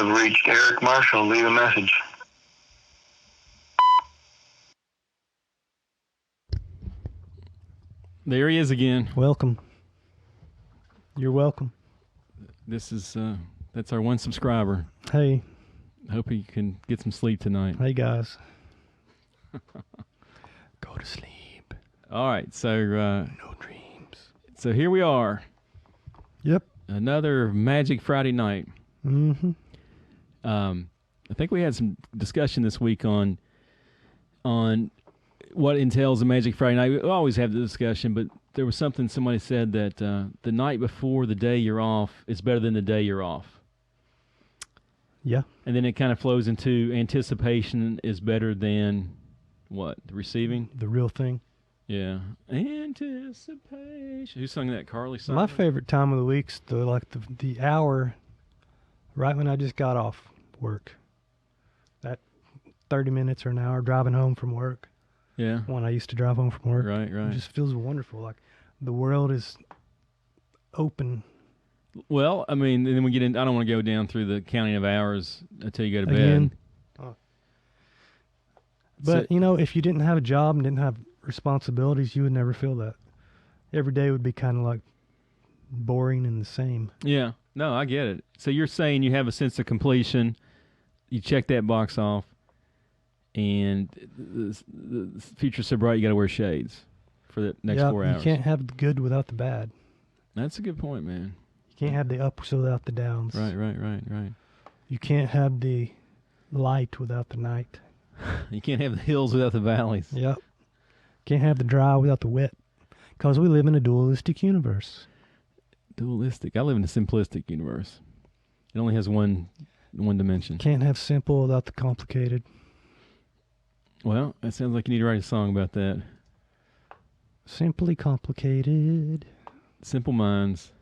have reached Eric Marshall. Leave a message. There he is again. Welcome. You're welcome. This is that's our one subscriber. Hey. Hope he can get some sleep tonight. Hey guys. Go to sleep. All right, so no dreams. So here we are. Yep. Another Magic Friday night. Mm-hmm. I think we had some discussion this week on what entails a Magic Friday night. We always have the discussion, but there was something somebody said that the night before the day you're off is better than the day you're off. Yeah. And then it kind of flows into anticipation is better than what? The receiving? The real thing. Yeah. Anticipation. Who sung that? Carly sung My it? favorite time of the week's the hour right when I just got off work. That 30 minutes or an hour driving home from work. Yeah. When I used to drive home from work. Right. It just feels wonderful. Like the world is open. Well, I mean, and then we get in. I don't want to go down through the counting of hours until you go to Again. bed. But, if you didn't have a job and didn't have responsibilities, you would never feel that. Every day would be kind of like boring and the same. Yeah. No, I get it. So you're saying you have a sense of completion. You check that box off, and the future's so bright you got to wear shades for the next 4 hours. You can't have the good without the bad. That's a good point, man. You can't have the ups without the downs. Right. You can't have the light without the night. You can't have the hills without the valleys. Yep. Can't have the dry without the wet. Because we live in a dualistic universe. Dualistic. I live in a simplistic universe. It only has one dimension. Can't have simple without the complicated. Well, that sounds like you need to write a song about that. Simply complicated. Simple minds.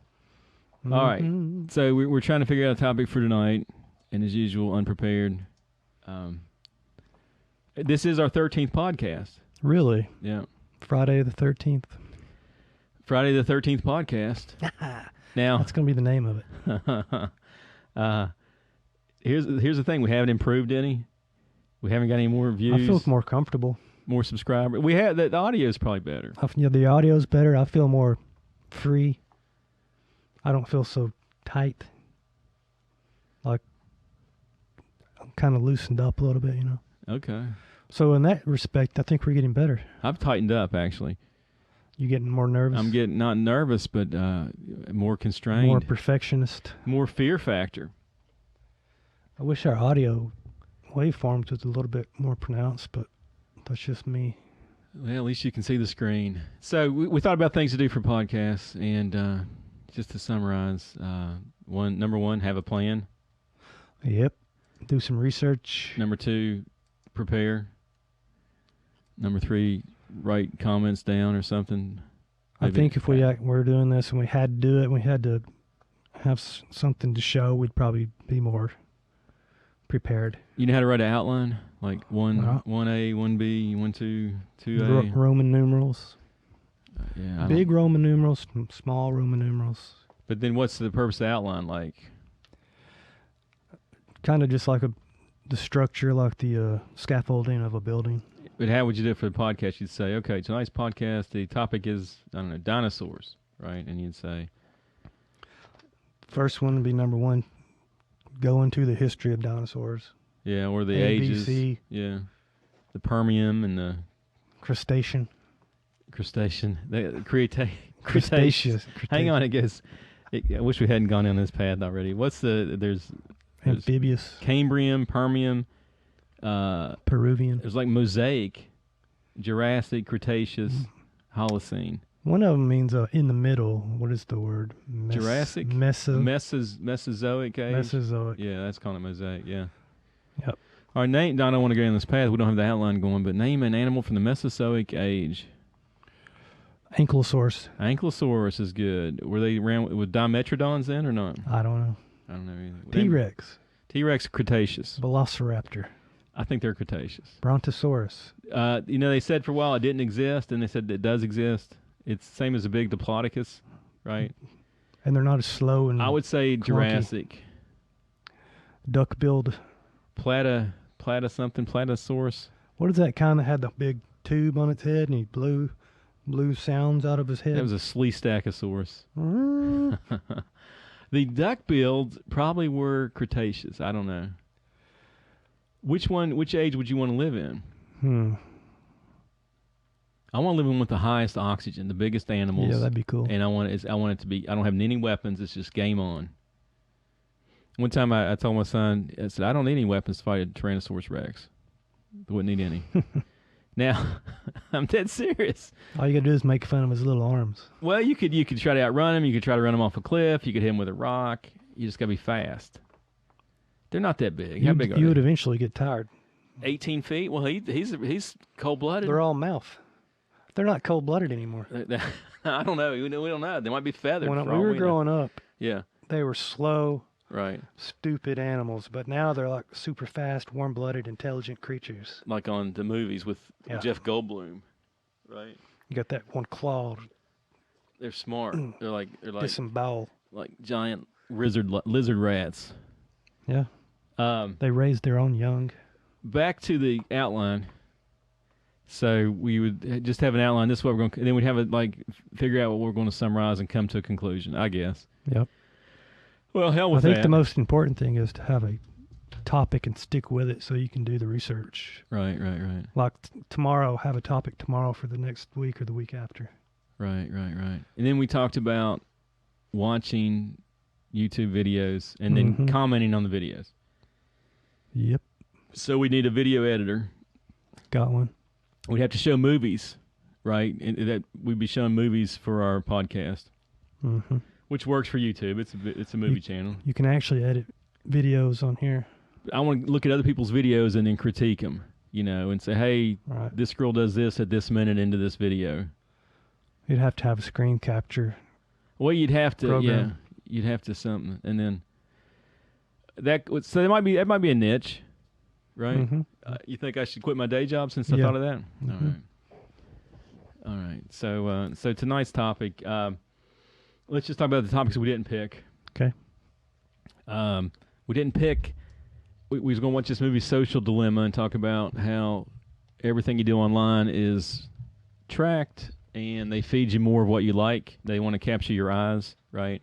Mm-hmm. All right. So we're trying to figure out a topic for tonight, and as usual, unprepared. This is our 13th podcast. Really? Yeah. Friday the 13th. Friday the 13th podcast. Now that's going to be the name of it. Here's the thing. We haven't improved any. We haven't got any more views. I feel more comfortable. More subscribers. We have the audio is probably better. The audio is better. I feel more free. I don't feel so tight. Like I'm kind of loosened up a little bit, Okay. So in that respect, I think we're getting better. I've tightened up, actually. You getting more nervous? I'm getting not nervous, but more constrained. More perfectionist. More fear factor. I wish our audio waveforms was a little bit more pronounced, but that's just me. Well, at least you can see the screen. So we thought about things to do for podcasts, and just to summarize, number one, have a plan. Yep. Do some research. Number two, prepare. Number three, write comments down or something. I think if we're doing this and we had to do it, we had to have something to show, we'd probably be more prepared. You know how to write an outline? Like 1A, 1B, 1, 2, 2A? Roman numerals. Yeah. Big Roman numerals, small Roman numerals. But then what's the purpose of the outline like? Kind of just like the structure, like the scaffolding of a building. But how would you do it for the podcast? You'd say, okay, tonight's podcast, the topic is, I don't know, dinosaurs, right? And you'd say... First one would be number one, go into the history of dinosaurs. Yeah, or the ages. Yeah. The Permian and the... Crustacean. The Cretaceous. Hang on, I guess. I wish we hadn't gone down this path already. There's amphibious. Cambrian, Permian... Peruvian. There's like Mosaic, Jurassic, Cretaceous, Holocene. One of them means in the middle. What is the word? Jurassic? Mesozoic age? Mesozoic. Yeah, that's called a Mosaic, yeah. Yep. All right, I don't want to go down this path. We don't have the outline going, but name an animal from the Mesozoic age. Ankylosaurus. Ankylosaurus is good. Were they around with Dimetrodons then or not? I don't know. I don't know either. T-Rex. T-Rex, Cretaceous. Velociraptor. I think they're Cretaceous. Brontosaurus. They said for a while it didn't exist, and they said it does exist. It's the same as a big Diplodocus, right? And they're not as slow and I would say clunky. Jurassic. duck-billed. Platosaurus. What is that kind that had the big tube on its head and he blew sounds out of his head? That was a Sleestachosaurus. Mm. The duck-billed probably were Cretaceous. I don't know. Which age would you want to live in? I want to live in with the highest oxygen, the biggest animals. Yeah, that'd be cool. And I want it to be, I don't have any weapons. It's just game on. One time I told my son, I said, I don't need any weapons to fight a Tyrannosaurus Rex. I wouldn't need any. Now, I'm dead serious. All you got to do is make fun of his little arms. Well, you could try to outrun him. You could try to run him off a cliff. You could hit him with a rock. You just got to be fast. They're not that big. How big are they? You would eventually get tired. 18 feet? Well, he's cold-blooded. They're all mouth. They're not cold-blooded anymore. I don't know. We don't know. They might be feathered. When we were growing up, yeah, they were slow, right, stupid animals. But now they're like super fast, warm-blooded, intelligent creatures. Like on the movies with Jeff Goldblum, right? You got that one claw. They're smart. They're like disembowel, like giant lizard rats. Yeah. They raised their own young. Back to the outline. So we would just have an outline. This is what we're going to, then we'd have figure out what we're going to summarize and come to a conclusion, I guess. Yep. Well, hell with that. I think the most important thing is to have a topic and stick with it so you can do the research. Right. Like tomorrow, have a topic tomorrow for the next week or the week after. Right. And then we talked about watching YouTube videos and then commenting on the videos. Yep. So we need a video editor. Got one. We'd have to show movies, right? That we'd be showing movies for our podcast, which works for YouTube. It's a movie channel. You can actually edit videos on here. I want to look at other people's videos and then critique them, and say, hey, this girl does this at this minute into this video. You'd have to have a screen capture. Well, you'd have to, program. You'd have to something, and then that might be a niche. Right? You think I should quit my day job since I thought of that? All right. So tonight's topic, let's just talk about the topics we didn't pick. Okay. We didn't pick, we was going to watch this movie Social Dilemma and talk about how everything you do online is tracked and they feed you more of what you like. They want to capture your eyes, right?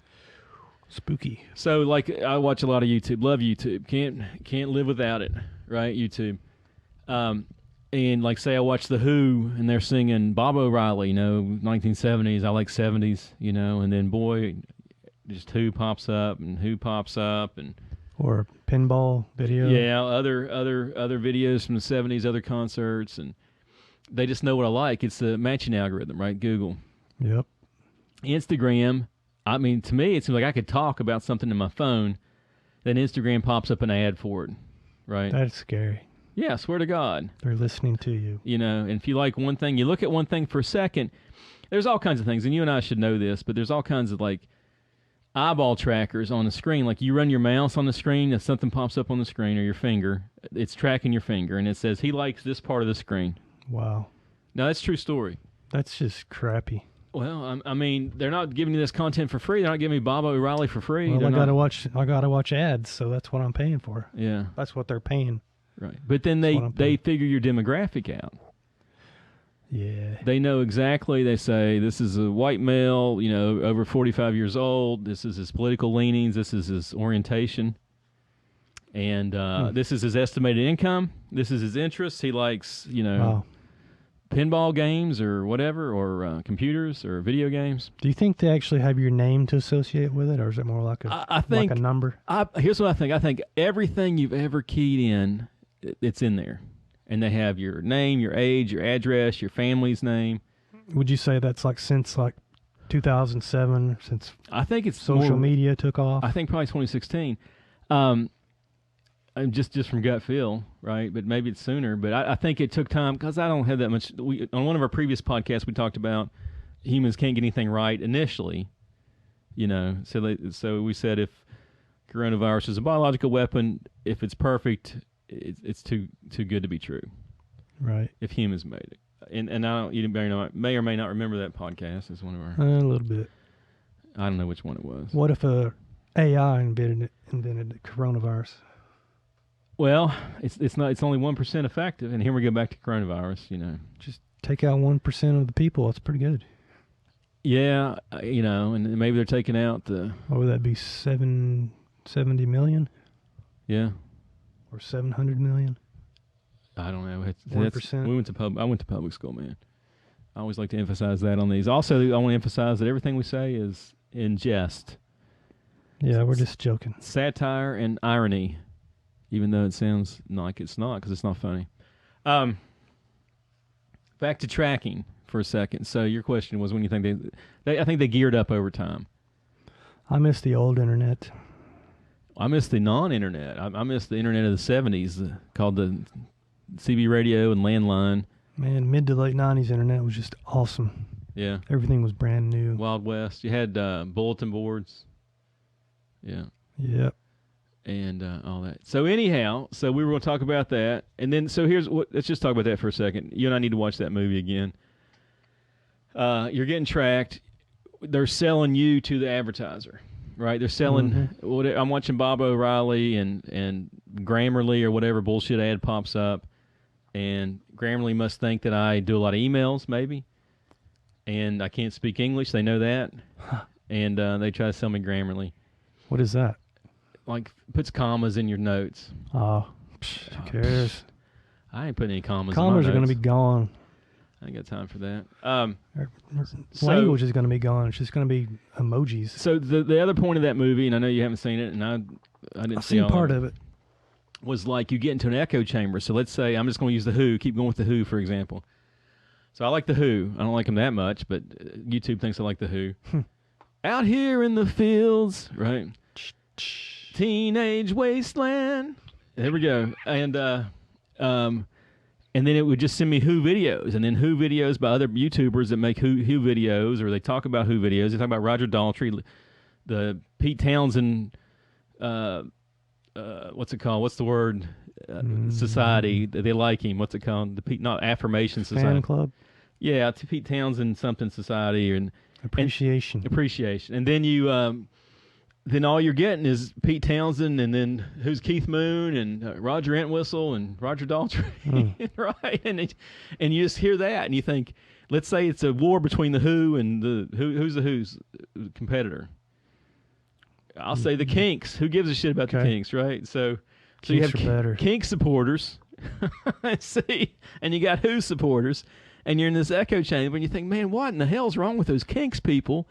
Spooky. So I watch a lot of YouTube. Love YouTube. Can't live without it. Right, YouTube. And say I watch The Who and they're singing Bob O'Reilly, 1970s. I like 70s, and then boy, just Who pops up and or pinball video. Yeah, other videos from the 70s, other concerts, and they just know what I like. It's the matching algorithm, right? Google. Yep. Instagram. I mean, to me, it seems like I could talk about something in my phone, then Instagram pops up an ad for it. Right. That's scary. Yeah, I swear to God. They're listening to you. And if you like one thing, you look at one thing for a second. There's all kinds of things, and you and I should know this, but there's all kinds of eyeball trackers on the screen. Like you run your mouse on the screen, if something pops up on the screen or your finger, it's tracking your finger, and it says he likes this part of the screen. Wow. Now, that's a true story. That's just crappy. Well, I mean, they're not giving you this content for free. They're not giving me Bob O'Reilly for free. Well, I gotta watch ads, so that's what I'm paying for. Yeah, that's what they're paying. Right, but then they figure your demographic out. Yeah, they know exactly. They say this is a white male, over 45 years old. This is his political leanings. This is his orientation, and this is his estimated income. This is his interests. He likes, Wow. pinball games or whatever, or computers or video games. Do you think they actually have your name to associate with it, or is it more like I think, like a number? Here's what I think. I think everything you've ever keyed in, it's in there. And they have your name, your age, your address, your family's name. Would you say that's since 2007, since I think it's social media took off? I think probably 2016. Just from gut feel, right? But maybe it's sooner. But I think it took time because I don't have that much. On one of our previous podcasts, we talked about humans can't get anything right initially, So we said if coronavirus is a biological weapon, if it's perfect, it's too good to be true. Right. If humans made it, and I don't, you may or may not remember that podcast. It's one of our a little bit. I don't know which one it was. What if AI invented the coronavirus? Well, it's not. It's only 1% effective, and here we go back to coronavirus. Just take out 1% of the people. That's pretty good. Yeah, and maybe they're taking out the. What would that be? 770 million Yeah, or 700 million? I don't know. 1%. I went to public school, man. I always like to emphasize that on these. Also, I want to emphasize that everything we say is in jest. Yeah, we're just joking. Satire and irony, even though it sounds like it's not, because it's not funny. Back to tracking for a second. So your question was, when you think I think they geared up over time. I miss the old internet. I miss the non-internet. I miss the internet of the 70s, called the CB radio and landline. Man, mid to late 90s internet was just awesome. Yeah. Everything was brand new. Wild West. You had bulletin boards. Yeah. Yep. And all that. So anyhow, we were going to talk about that. And then, let's just talk about that for a second. You and I need to watch that movie again. You're getting tracked. They're selling you to the advertiser, right? They're selling, I'm watching Bob O'Reilly and Grammarly or whatever bullshit ad pops up. And Grammarly must think that I do a lot of emails, maybe. And I can't speak English. They know that. And they try to sell me Grammarly. What is that? Like, puts commas in your notes. Oh, who cares? I ain't putting any commas in my Commas notes. are going to be gone. I ain't got time for that. Language is going to be gone. It's just going to be emojis. So the other point of that movie, and I know you haven't seen it, and I didn't I've see seen all part of it. Was like you get into an echo chamber. So let's say, I'm just going to use The Who, keep going with The Who, for example. So I like The Who. I don't like them that much, but YouTube thinks I like The Who. Out here in the fields, right? Teenage wasteland. There we go. And then it would just send me Who videos, and then Who videos by other YouTubers that make Who videos, or they talk about Who videos. They talk about Roger Daltrey, the Pete Townsend, what's it called? What's the word? Society. They like him. What's it called? The Pete, not Affirmation Society. Fan club? Yeah, to Pete Townsend something society and appreciation. And then you then all you're getting is Pete Townsend, and then who's Keith Moon and Roger Entwistle and Roger Daltrey, right? And you just hear that, and you think, let's say it's a war between the Who and who's the Who's competitor. I'll say the Kinks. Who gives a shit about the Kinks, right? So you have Kink supporters, see, and you got Who supporters, and you're in this echo chamber, and you think, man, what in the hell's wrong with those Kinks people?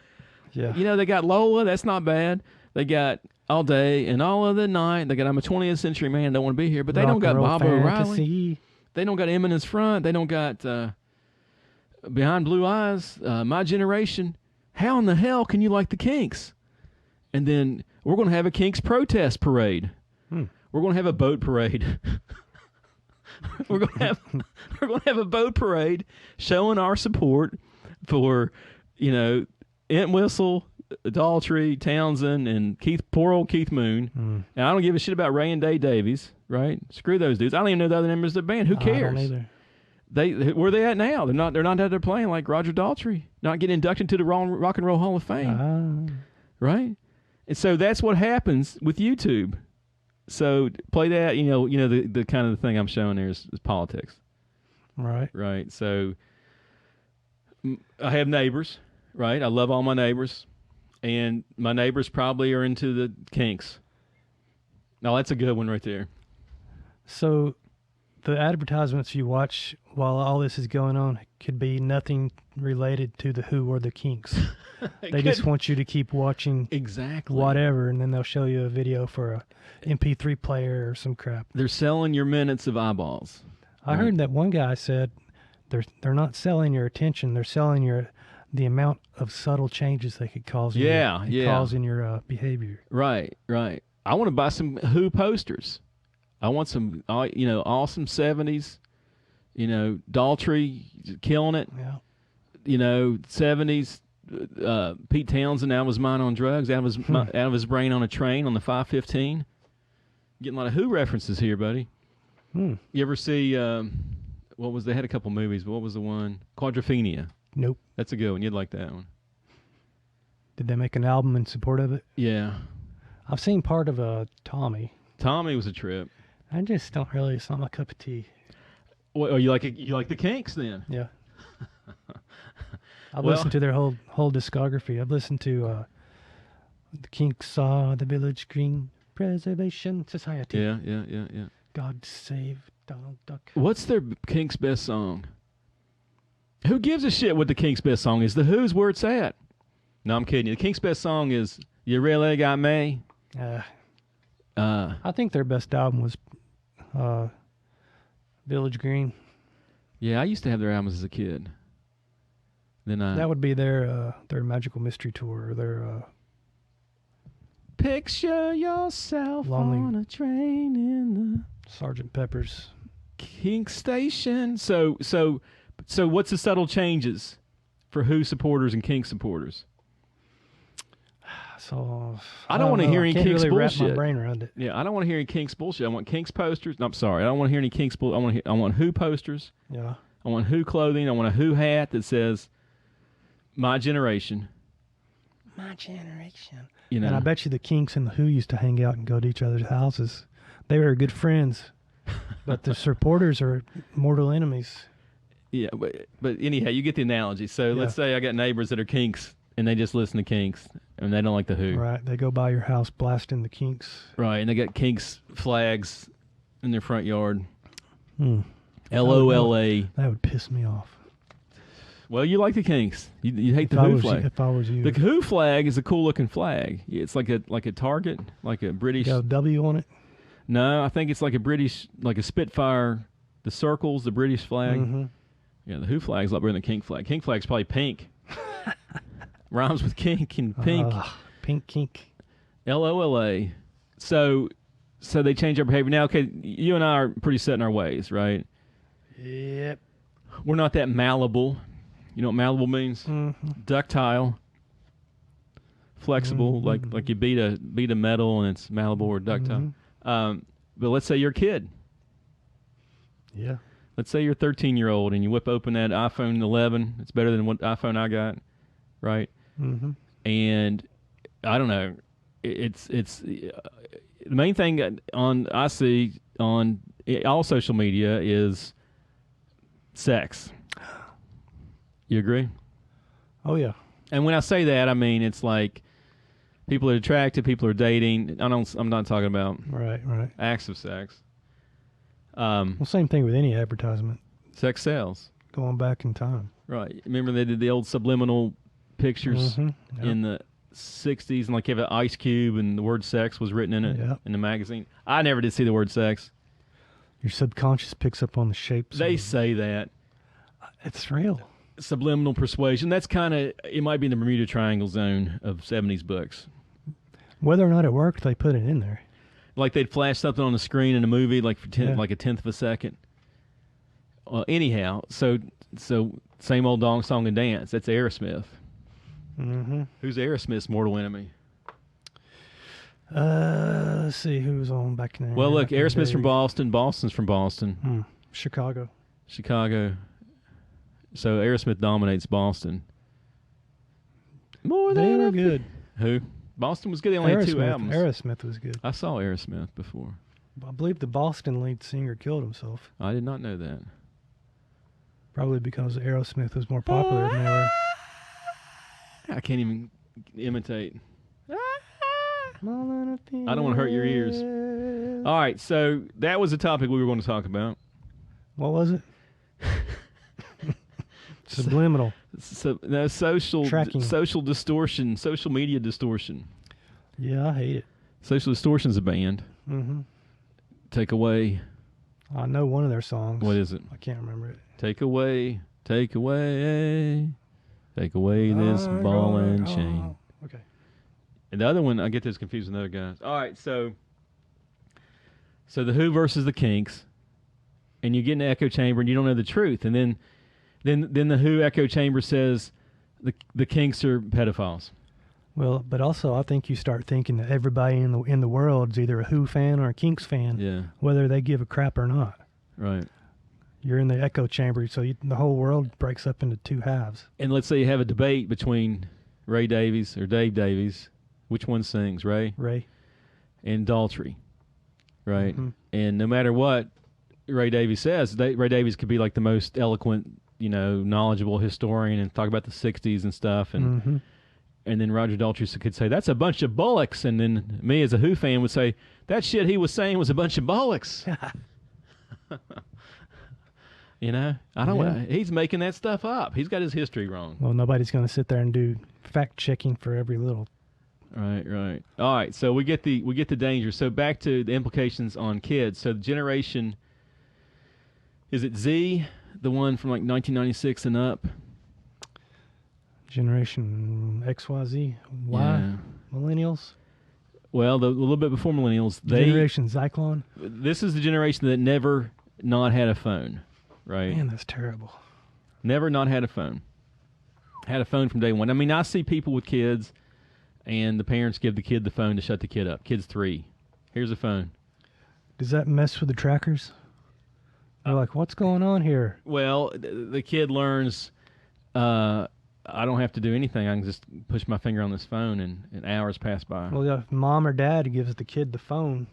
Yeah. They got Lola. That's not bad. They got All Day and All of the Night. They got I'm a 20th Century Man. Don't want to be here. But they don't got Bob O'Reilly. They don't got Eminence Front. They don't got Behind Blue Eyes, My Generation. How in the hell can you like the Kinks? And then we're going to have a Kinks protest parade. We're going to have a boat parade. We're going to have a boat parade showing our support for, Entwistle, Daltrey, Townsend, and poor old Keith Moon. And I don't give a shit about Ray and Dave Davies, right? Screw those dudes. I don't even know the other members of the band. Who cares? I don't either. Where are they at now? They're not out there playing like Roger Daltrey, not getting inducted to the Rock and Roll Hall of Fame, right? And so that's what happens with YouTube. So play that. The kind of the thing I'm showing there is politics, right. So I have neighbors, right? I love all my neighbors. And my neighbors probably are into the Kinks. Now, that's a good one right there. So the advertisements you watch while all this is going on could be nothing related to the Who or the Kinks. They just want you to keep watching whatever, and then they'll show you a video for a MP3 player or some crap. They're selling your minutes of eyeballs. I heard that one guy said they're not selling your attention, they're selling the amount of subtle changes they could cause in your behavior. Right. I want to buy some Who posters. I want some, awesome 70s, Daltrey killing it. Yeah. 70s, Pete Townsend out of his mind on drugs, out of his brain on a train on the 515. Getting a lot of Who references here, buddy. You ever see, they had a couple movies, but what was the one? Quadrophenia. Nope. That's a good one. You'd like that one. Did they make an album in support of it? Yeah. I've seen part of Tommy. Tommy was a trip. I just don't really. It's not my cup of tea. Well, you like the Kinks then? Yeah. I've listened to their whole discography. I've listened to the Kinks saw the Village Green Preservation Society. Yeah. God Save Donald Duck. What's their Kinks' best song? Who gives a shit what the Kinks' best song is? The Who's Where It's At. No, I'm kidding you. The Kinks' best song is You Really Got Me. I think their best album was Village Green. Yeah, I used to have their albums as a kid. Then that would be their Magical Mystery Tour, or their Picture Yourself on a Train in the Sgt. Pepper's Kinks Station. So what's the subtle changes for Who supporters and Kinks supporters? So I don't want to hear any Kinks really bullshit. Wrap my brain around it. Yeah, I don't want to hear any Kinks bullshit. I want Kinks posters. No, I'm sorry. I don't want to hear any Kinks bullshit. I want Who posters. Yeah. I want Who clothing. I want a Who hat that says My Generation. My generation. You know? And I bet you the Kinks and the Who used to hang out and go to each other's houses. They were good friends, but the supporters are mortal enemies. Yeah, but anyhow, you get the analogy. So let's say I got neighbors that are Kinks, and they just listen to Kinks, and they don't like the Who. Right. They go by your house blasting the Kinks. Right, and they got Kinks flags in their front yard. L-O-L-A. LOLA. That would piss me off. Well, you like the Kinks. You hate the Who flag. If I was you. The Who flag is a cool looking flag. It's like a target, like a British. Got a W on it? No, I think it's like a British, like a Spitfire. The circle's the British flag. Mm-hmm. Yeah, the Who flag's a lot better than the Kink flag. Kink flag's probably pink. Rhymes with kink and pink. Pink kink. LOLA. So they change our behavior. Now, okay, you and I are pretty set in our ways, right? Yep. We're not that malleable. You know what malleable means? Mm-hmm. Ductile. Flexible, like you beat a metal and it's malleable or ductile. Mm-hmm. But let's say you're a kid. Yeah. Let's say you're a 13-year-old and you whip open that iPhone 11. It's better than what iPhone I got, right? Mm-hmm. And I don't know. It's the main thing I see on all social media is sex. You agree? Oh yeah. And when I say that, I mean it's like people are attracted, people are dating. I'm not talking about right acts of sex. Well, same thing with any advertisement. Sex sells. Going back in time. Right. Remember they did the old subliminal pictures in the 60s, and like you have an ice cube and the word sex was written in it in the magazine. I never did see the word sex. Your subconscious picks up on the shapes. They say that. It's real. Subliminal persuasion. That's kind of, it might be in the Bermuda Triangle zone of 70s books. Whether or not it worked, they put it in there. Like they'd flash something on the screen in a movie, like for like a tenth of a second. Anyhow, so same old dong song and dance. That's Aerosmith. Mm-hmm. Who's Aerosmith's mortal enemy? Let's see who's on back there. Well, look, Aerosmith's from Boston. Boston's from Boston. Chicago. So Aerosmith dominates Boston. More they than were good. Who? Boston was good. They only had 2 albums. Aerosmith was good. I saw Aerosmith before. I believe the Boston lead singer killed himself. I did not know that. Probably because Aerosmith was more popular than they were. I can't even imitate. I don't want to hurt your ears. All right, so that was the topic we were going to talk about. What was it? Subliminal. Social distortion, social media distortion. Yeah, I hate it. Social Distortion's a band. Mm-hmm. Take Away. I know one of their songs. What is it? I can't remember it. Take away this ball and chain. Okay. And the other one, I get this confused with other guys. All right, so the Who versus the Kinks, and you get in the echo chamber and you don't know the truth, and then the Who echo chamber says the Kinks are pedophiles. Well, but also I think you start thinking that everybody in the world is either a Who fan or a Kinks fan, whether they give a crap or not. Right. You're in the echo chamber, so the whole world breaks up into two halves. And let's say you have a debate between Ray Davies or Dave Davies. Which one sings, Ray? Ray. And Daltrey. right? And no matter what Ray Davies says, Ray Davies could be like the most eloquent, knowledgeable historian and talk about the 60s and stuff. And and then Roger Daltrey could say, that's a bunch of bullocks. And then me as a Who fan would say, that shit he was saying was a bunch of bullocks. I don't. He's making that stuff up. He's got his history wrong. Well, nobody's going to sit there and do fact checking for every little. Right. All right. So we get the danger. So back to the implications on kids. So the generation, is it Z, the one from like 1996 and up? Generation XYZ, Y, millennials. Well, a little bit before millennials. Generation Zyklon. This is the generation that never not had a phone. Right. Man, that's terrible. Never not had a phone. Had a phone from day one. I mean, I see people with kids, and the parents give the kid the phone to shut the kid up. Kid's 3. Here's a phone. Does that mess with the trackers? They're like, what's going on here? Well, the kid learns, I don't have to do anything. I can just push my finger on this phone, and hours pass by. Well, if mom or dad gives the kid the phone.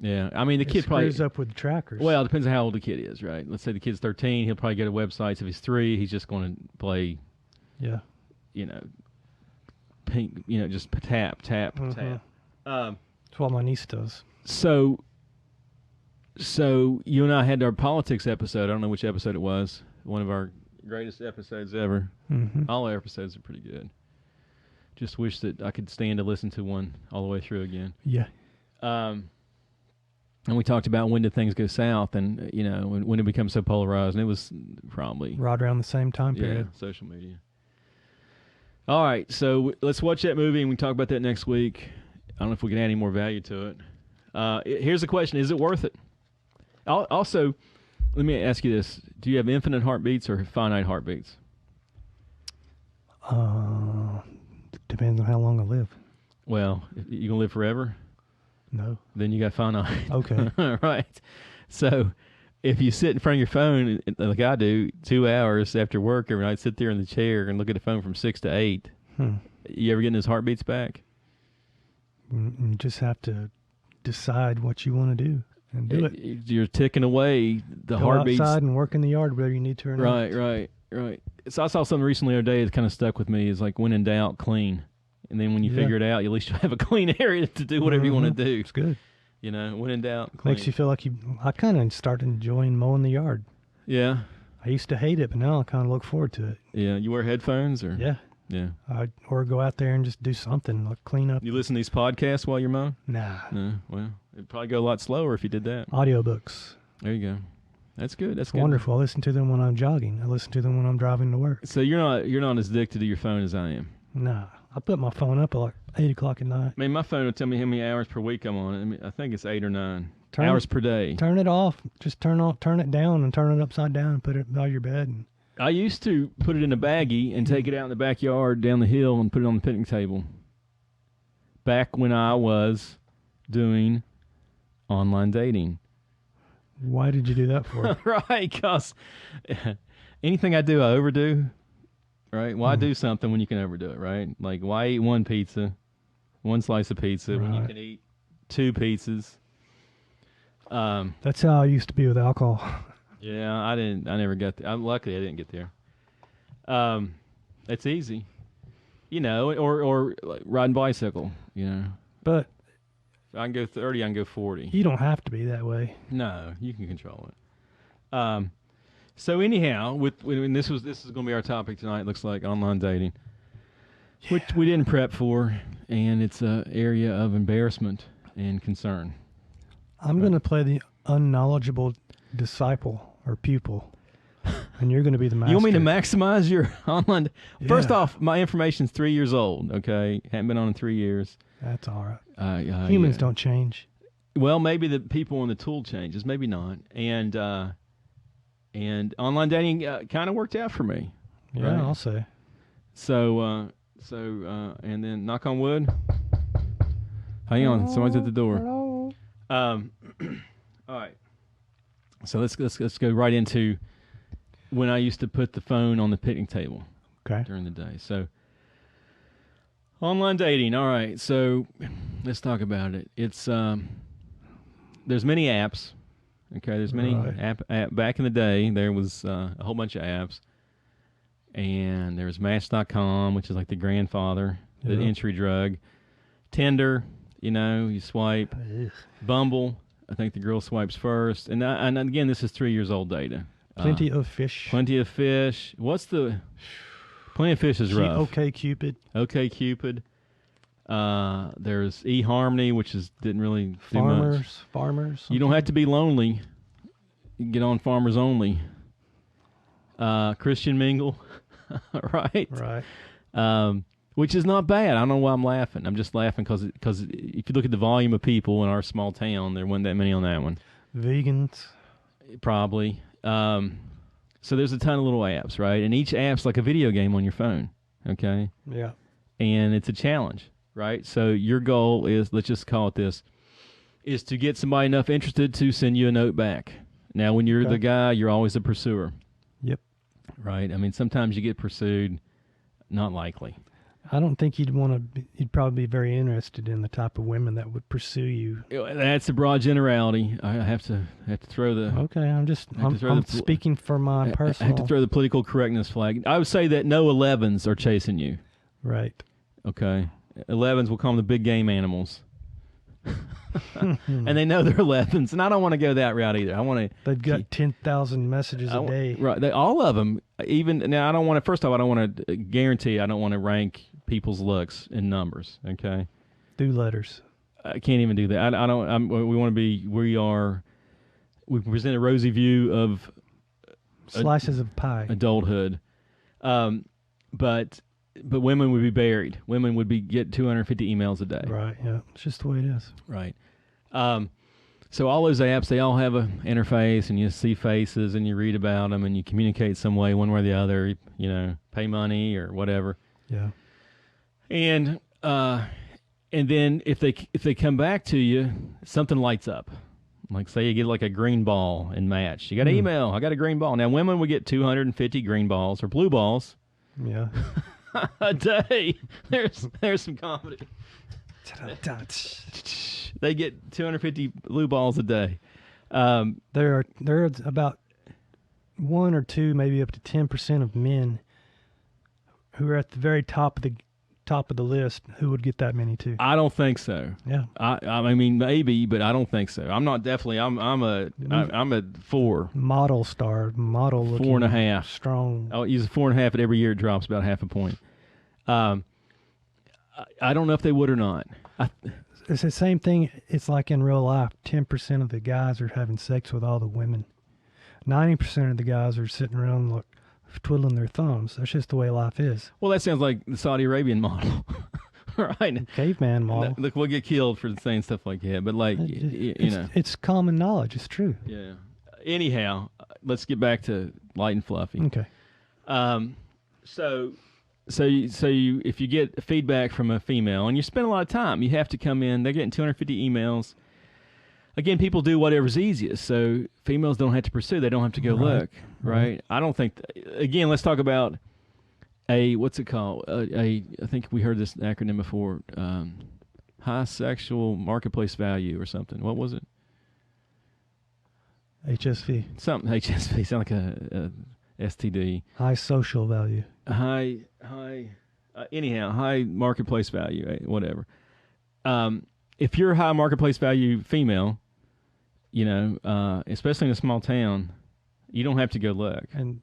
Yeah, I mean, the kid probably screws up with the trackers. Well, it depends on how old the kid is, right? Let's say the kid's 13, he'll probably go to websites. If he's 3, he's just going to play, pink, just tap. That's what my niece does. So you and I had our politics episode. I don't know which episode it was. One of our greatest episodes ever. All our episodes are pretty good. Just wish that I could stand to listen to one all the way through again. Yeah. And we talked about when did things go south, and when it becomes so polarized, and it was probably right around the same time period. Yeah, social media. All right, so let's watch that movie, and we can talk about that next week. I don't know if we can add any more value to it. Here's the question: is it worth it? Also, let me ask you this: do you have infinite heartbeats or finite heartbeats? Depends on how long I live. Well, you gonna live forever? No. Then you got finite. Okay. Right. So if you sit in front of your phone, like I do, 2 hours after work every night, sit there in the chair and look at the phone from 6 to 8, you ever getting those heartbeats back? You just have to decide what you want to do and do it. You're ticking away the heartbeats. Go outside and work in the yard whether you need to or not. Right. So I saw something recently the other day that kind of stuck with me. Is like, when in doubt, clean. And then when you figure it out, at least you have a clean area to do whatever you want to do. It's good. When in doubt, clean. Makes you feel like I kind of started enjoying mowing the yard. Yeah. I used to hate it, but now I kind of look forward to it. Yeah. You wear headphones or? Yeah. Or go out there and just do something, like clean up. You listen to these podcasts while you're mowing? Nah. No. Well, it'd probably go a lot slower if you did that. Audiobooks. There you go. That's good. That's good. Wonderful. I listen to them when I'm jogging. I listen to them when I'm driving to work. So you're not as addicted to your phone as I am. Nah. I put my phone up at like 8 o'clock at night. I mean, my phone will tell me how many hours per week I'm on it. I mean, I think it's 8 or 9 hours per day. Turn it off. Just turn it down and turn it upside down and put it by your bed. And I used to put it in a baggie and take it out in the backyard down the hill and put it on the picnic table. Back when I was doing online dating. Why did you do that for? Right, because anything I do, I overdo. Right? Why do something when you can overdo it, right? Like, why eat one slice of pizza, when you can eat 2 pizzas? That's how I used to be with alcohol. Yeah, I never got there. Luckily, I didn't get there. It's easy. Or like riding bicycle, But if I can go 30, I can go 40. You don't have to be that way. No, you can control it. So anyhow, this is going to be our topic tonight. Looks like online dating, which we didn't prep for, and it's an area of embarrassment and concern. I'm going to play the unknowledgeable disciple or pupil, and you're going to be the master. You want me to maximize your online? Yeah. First off, my information's 3 years old. Okay, haven't been on in 3 years. That's all right. Humans don't change. Well, maybe the people on the tool changes, maybe not, and online dating kind of worked out for me. Yeah, right? I'll say. So, and then knock on wood. Hang on, somebody's at the door. Hello. All right. So let's go right into when I used to put the phone on the picnic table. Okay. During the day. So, online dating. All right. So, let's talk about it. It's there's many apps. Okay, there's many app. Back in the day, there was a whole bunch of apps, and there was Match.com, which is like the grandfather, the entry drug. Tinder, you swipe. Bumble, I think the girl swipes first, and again, this is 3 years old data. Plenty of fish. Plenty of fish. Plenty of fish is rough. Okay, Cupid. Okay, Cupid. There's eHarmony, which didn't really do much. Farmers. You don't have to be lonely. You can get on Farmers Only. Christian Mingle, right? Right. Which is not bad. I don't know why I'm laughing. I'm just laughing because if you look at the volume of people in our small town, there wasn't that many on that one. Vegans. Probably. So there's a ton of little apps, right? And each app's like a video game on your phone, okay? Yeah. And it's a challenge, right? So your goal is, let's just call it this, is to get somebody enough interested to send you a note back. Now, when you're the guy, you're always a pursuer. Yep. Right? I mean, sometimes you get pursued. Not likely. I don't think you'd probably be very interested in the type of women that would pursue you. That's a broad generality. I have to throw the... Okay, I'm speaking for my personal... I have to throw the political correctness flag. I would say that no 11s are chasing you. Right. Okay. 11s, we'll call them the big game animals. And they know they're 11s, and I don't want to go that route either. They've got 10,000 messages a day. Right. All of them. Even now, I don't want to. First off, I don't want to guarantee. I don't want to rank people's looks in numbers. Okay. Do letters. I can't even do that. I don't. We want to be. We present a rosy view of slices of pie. Adulthood. But women would be buried. Women would get 250 emails a day. Right. Yeah. It's just the way it is. Right. So all those apps, they all have an interface, and you see faces, and you read about them, and you communicate some way, one way or the other. Pay money or whatever. Yeah. And then if they come back to you, something lights up. Like say you get like a green ball in Match. You got an email. I got a green ball. Now women would get 250 green balls or blue balls. Yeah. A day. There's some comedy. They get 250 blue balls a day. There are about 1 or 2, maybe up to 10% of men who are at the very top of the list who would get that many too. I don't think so. Yeah. I mean maybe, but I don't think so. I'm not definitely. I'm a 4. Model looking 4.5 strong. I'll use a 4.5, and every year it drops about half a point. I don't know if they would or not. It's the same thing. It's like in real life. 10% of the guys are having sex with all the women. 90% of the guys are sitting around twiddling their thumbs. That's just the way life is. Well, that sounds like the Saudi Arabian model, right? Caveman model. Look, we'll get killed for saying stuff like that, but it's common knowledge. It's true. Yeah. Anyhow, let's get back to light and fluffy. Okay. So if you get feedback from a female and you spend a lot of time, you have to come in. They're getting 250 emails. Again, people do whatever's easiest. So females don't have to pursue. They don't have to go look. Right. I don't think. Again, let's talk about what's it called? I think we heard this acronym before. High sexual marketplace value or something. What was it? HSV. Something HSV. Sound like a STD. High social value. High marketplace value, whatever. If you're a high marketplace value female, especially in a small town, you don't have to go look. And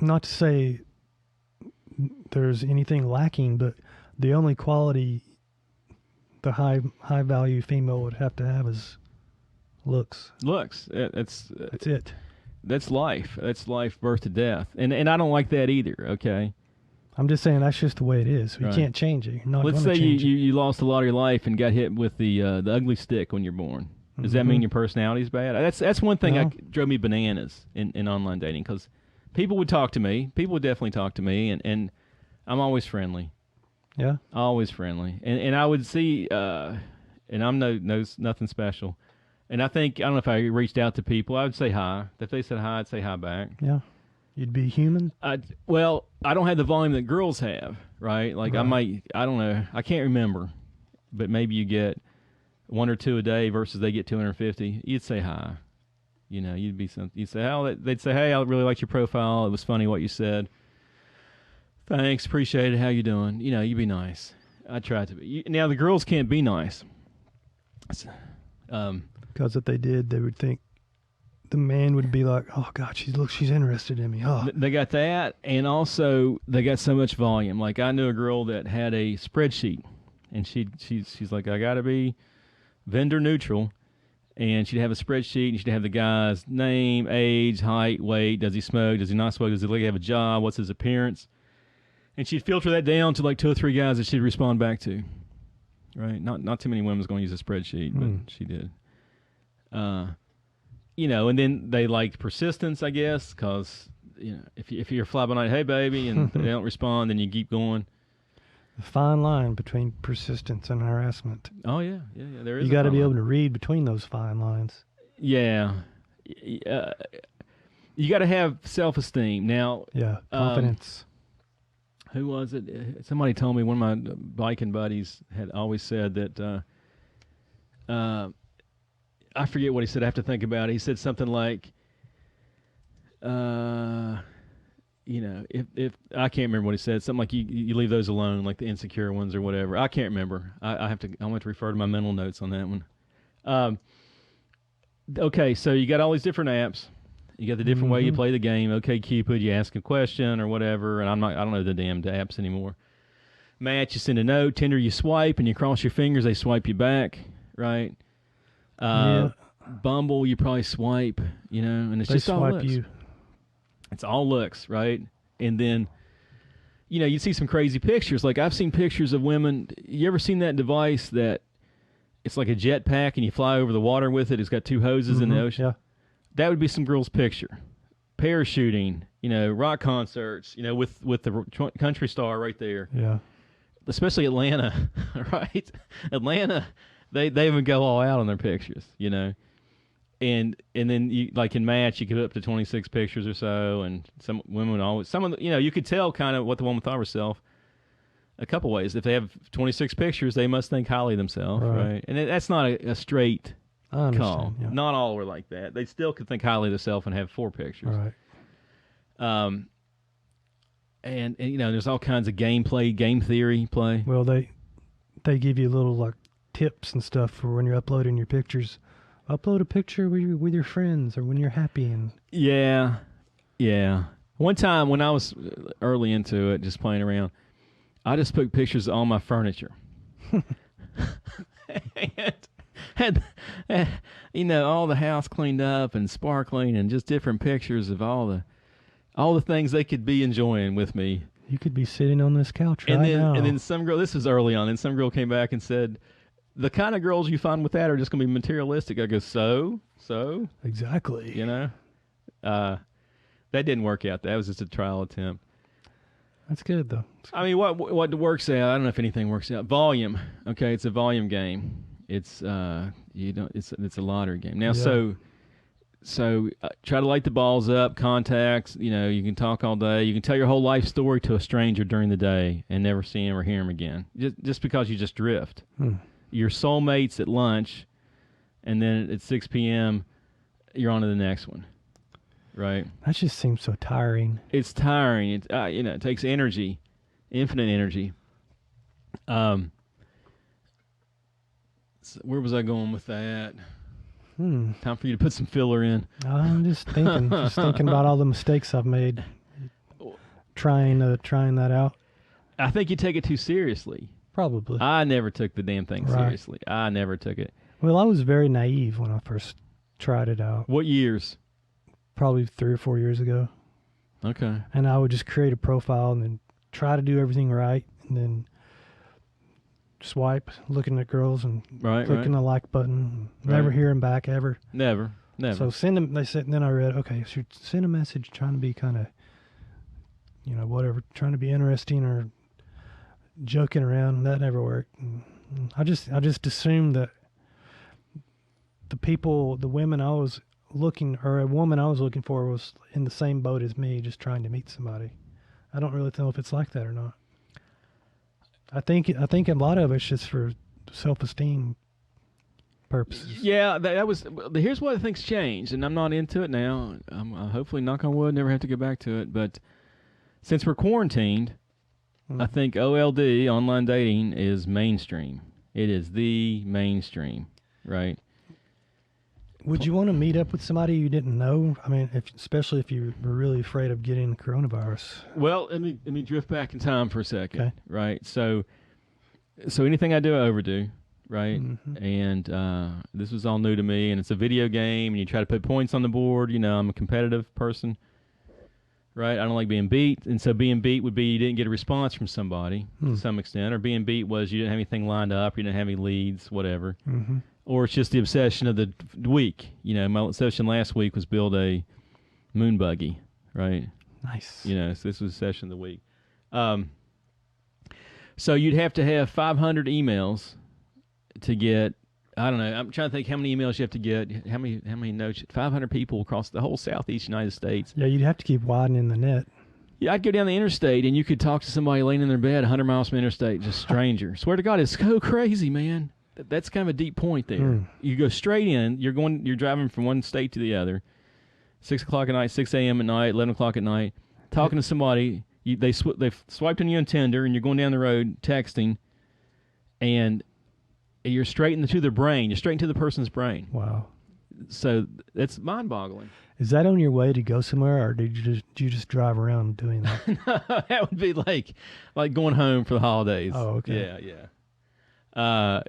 not to say there's anything lacking, but the only quality the high value female would have to have is looks. Looks. That's it. That's life. That's life, birth to death. And I don't like that either, okay? I'm just saying that's just the way it is. You can't change it. You're not Let's say you lost a lot of your life and got hit with the ugly stick when you're born. Does that mean your personality's bad? That's one thing that drove me bananas in online dating, because people would talk to me. People would definitely talk to me, and I'm always friendly. Yeah. Always friendly. And I would see, and I'm nothing special. And I don't know if I reached out to people, I would say hi. If they said hi, I'd say hi back. Yeah. You'd be human? Well, I don't have the volume that girls have, right? Like I don't know. I can't remember. But maybe you get 1 or 2 a day versus they get 250, you'd say hi. You'd say, oh, they'd say, hey, I really liked your profile. It was funny what you said. Thanks, appreciate it. How you doing? You'd be nice. I try to be. Now the girls can't be nice. Because if they did, they would think the man would be like, oh God, she's interested in me. Oh. They got that, and also they got so much volume. Like I knew a girl that had a spreadsheet, and she's like, I got to be vendor neutral. And she'd have a spreadsheet, and she'd have the guy's name, age, height, weight. Does he smoke? Does he not smoke? Does he have a job? What's his appearance? And she'd filter that down to like 2 or 3 guys that she'd respond back to. Right? Not too many women was going to use a spreadsheet, but she did. And then they liked persistence, I guess, because if you're fly by night, hey baby, and they don't respond, then you keep going. The fine line between persistence and harassment. Oh, yeah. There is. You got to be able to read between those fine lines. Yeah. You got to have self-esteem. Now, yeah, confidence. Who was it? Somebody told me, one of my biking buddies had always said that, I forget what he said. I have to think about it. He said something like, if I can't remember what he said, something like you leave those alone, like the insecure ones or whatever. I can't remember. I have to refer to my mental notes on that one. Okay, so you got all these different apps. You got the different way you play the game. Okay, Cupid, you ask a question or whatever, and I don't know the damn apps anymore. Match, you send a note. Tinder, you swipe and you cross your fingers. They swipe you back, right? Bumble, you probably swipe, and it's just all looks. You. It's all looks, right? And then, you see some crazy pictures. Like I've seen pictures of women. You ever seen that device that it's like a jetpack and you fly over the water with it? It's got 2 hoses in the ocean. Yeah. That would be some girl's picture. Parachuting, rock concerts, with the country star right there. Yeah. Especially Atlanta, right? Atlanta, they even go all out on their pictures, And then you like in Match, you get up to 26 pictures or so, and some women you could tell kind of what the woman thought of herself a couple ways. If they have 26 pictures, they must think highly of themselves, right? And that's not a straight call. Yeah. Not all were like that. They still could think highly of themselves and have 4 pictures. Right. And there's all kinds of game theory play. Well, they give you little like tips and stuff for when you're uploading your pictures. Upload a picture with your friends or when you're happy. And yeah. One time when I was early into it, just playing around, I just put pictures of all my furniture. and all the house cleaned up and sparkling, and just different pictures of all the things they could be enjoying with me. You could be sitting on this couch now. And then some girl, this was early on, and some girl came back and said, the kind of girls you find with that are just going to be materialistic. I go, so? Exactly. That didn't work out. That was just a trial attempt. That's good, though. I mean, what works out, I don't know if anything works out. Volume. Okay, it's a volume game. It's it's a lottery game. Now, so try to light the balls up, contacts, you can talk all day. You can tell your whole life story to a stranger during the day and never see him or hear him again. Just because you just drift. Your soulmates at lunch, and then at 6 p.m., you're on to the next one, right? That just seems so tiring. It's tiring. It takes energy, infinite energy. So where was I going with that? Time for you to put some filler in. I'm just thinking about all the mistakes I've made trying that out. I think you take it too seriously. Probably. I never took the damn thing seriously. I never took it. Well, I was very naive when I first tried it out. What years? Probably 3 or 4 years ago. Okay. And I would just create a profile and then try to do everything right, and then swipe, looking at girls and clicking the like button. Never hear them back ever. Never. So send them. They said. And then I read, okay, so send a message trying to be kind of, whatever, trying to be interesting or joking around. That never worked. And I just assumed that the women I was looking, or a woman I was looking for, was in the same boat as me, just trying to meet somebody. I don't really know if it's like that or not. I think a lot of it's just for self-esteem. purposes. Yeah, that was. Here's what I think's changed, and I'm not into it now. I'm hopefully, knock on wood, never have to go back to it. But since we're quarantined, I think O.L.D, online dating, is mainstream. It is the mainstream, right? Would you want to meet up with somebody you didn't know? I mean, especially if you were really afraid of getting the coronavirus. Well, let me drift back in time for a second, okay. Right? So anything I do, I overdo, right? Mm-hmm. And this was all new to me, and it's a video game, and you try to put points on the board. You know, I'm a competitive person, right? I don't like being beat, and so being beat would be you didn't get a response from somebody to some extent, or being beat was you didn't have anything lined up, you didn't have any leads, whatever. Mm-hmm. Or it's just the obsession of the week. You know, my obsession last week was build a moon buggy, right? Nice. You know, so this was the session of the week. So you'd have to have 500 emails to get, I don't know, I'm trying to think how many emails you have to get, how many notes, 500 people across the whole southeast United States. Yeah, you'd have to keep widening the net. Yeah, I'd go down the interstate, and you could talk to somebody laying in their bed 100 miles from the interstate, just stranger. Swear to God, it's so crazy, man. That's kind of a deep point there. You go straight in. You're driving from one state to the other. 6 o'clock at night, 6 a.m. at night, 11 o'clock at night, talking to somebody. They've swiped on you on Tinder, and you're going down the road texting, and you're straight into their brain. You're straight into the person's brain. Wow. So that's mind-boggling. Is that on your way to go somewhere, or did you just drive around doing that? No, that would be like going home for the holidays. Oh, okay. Yeah.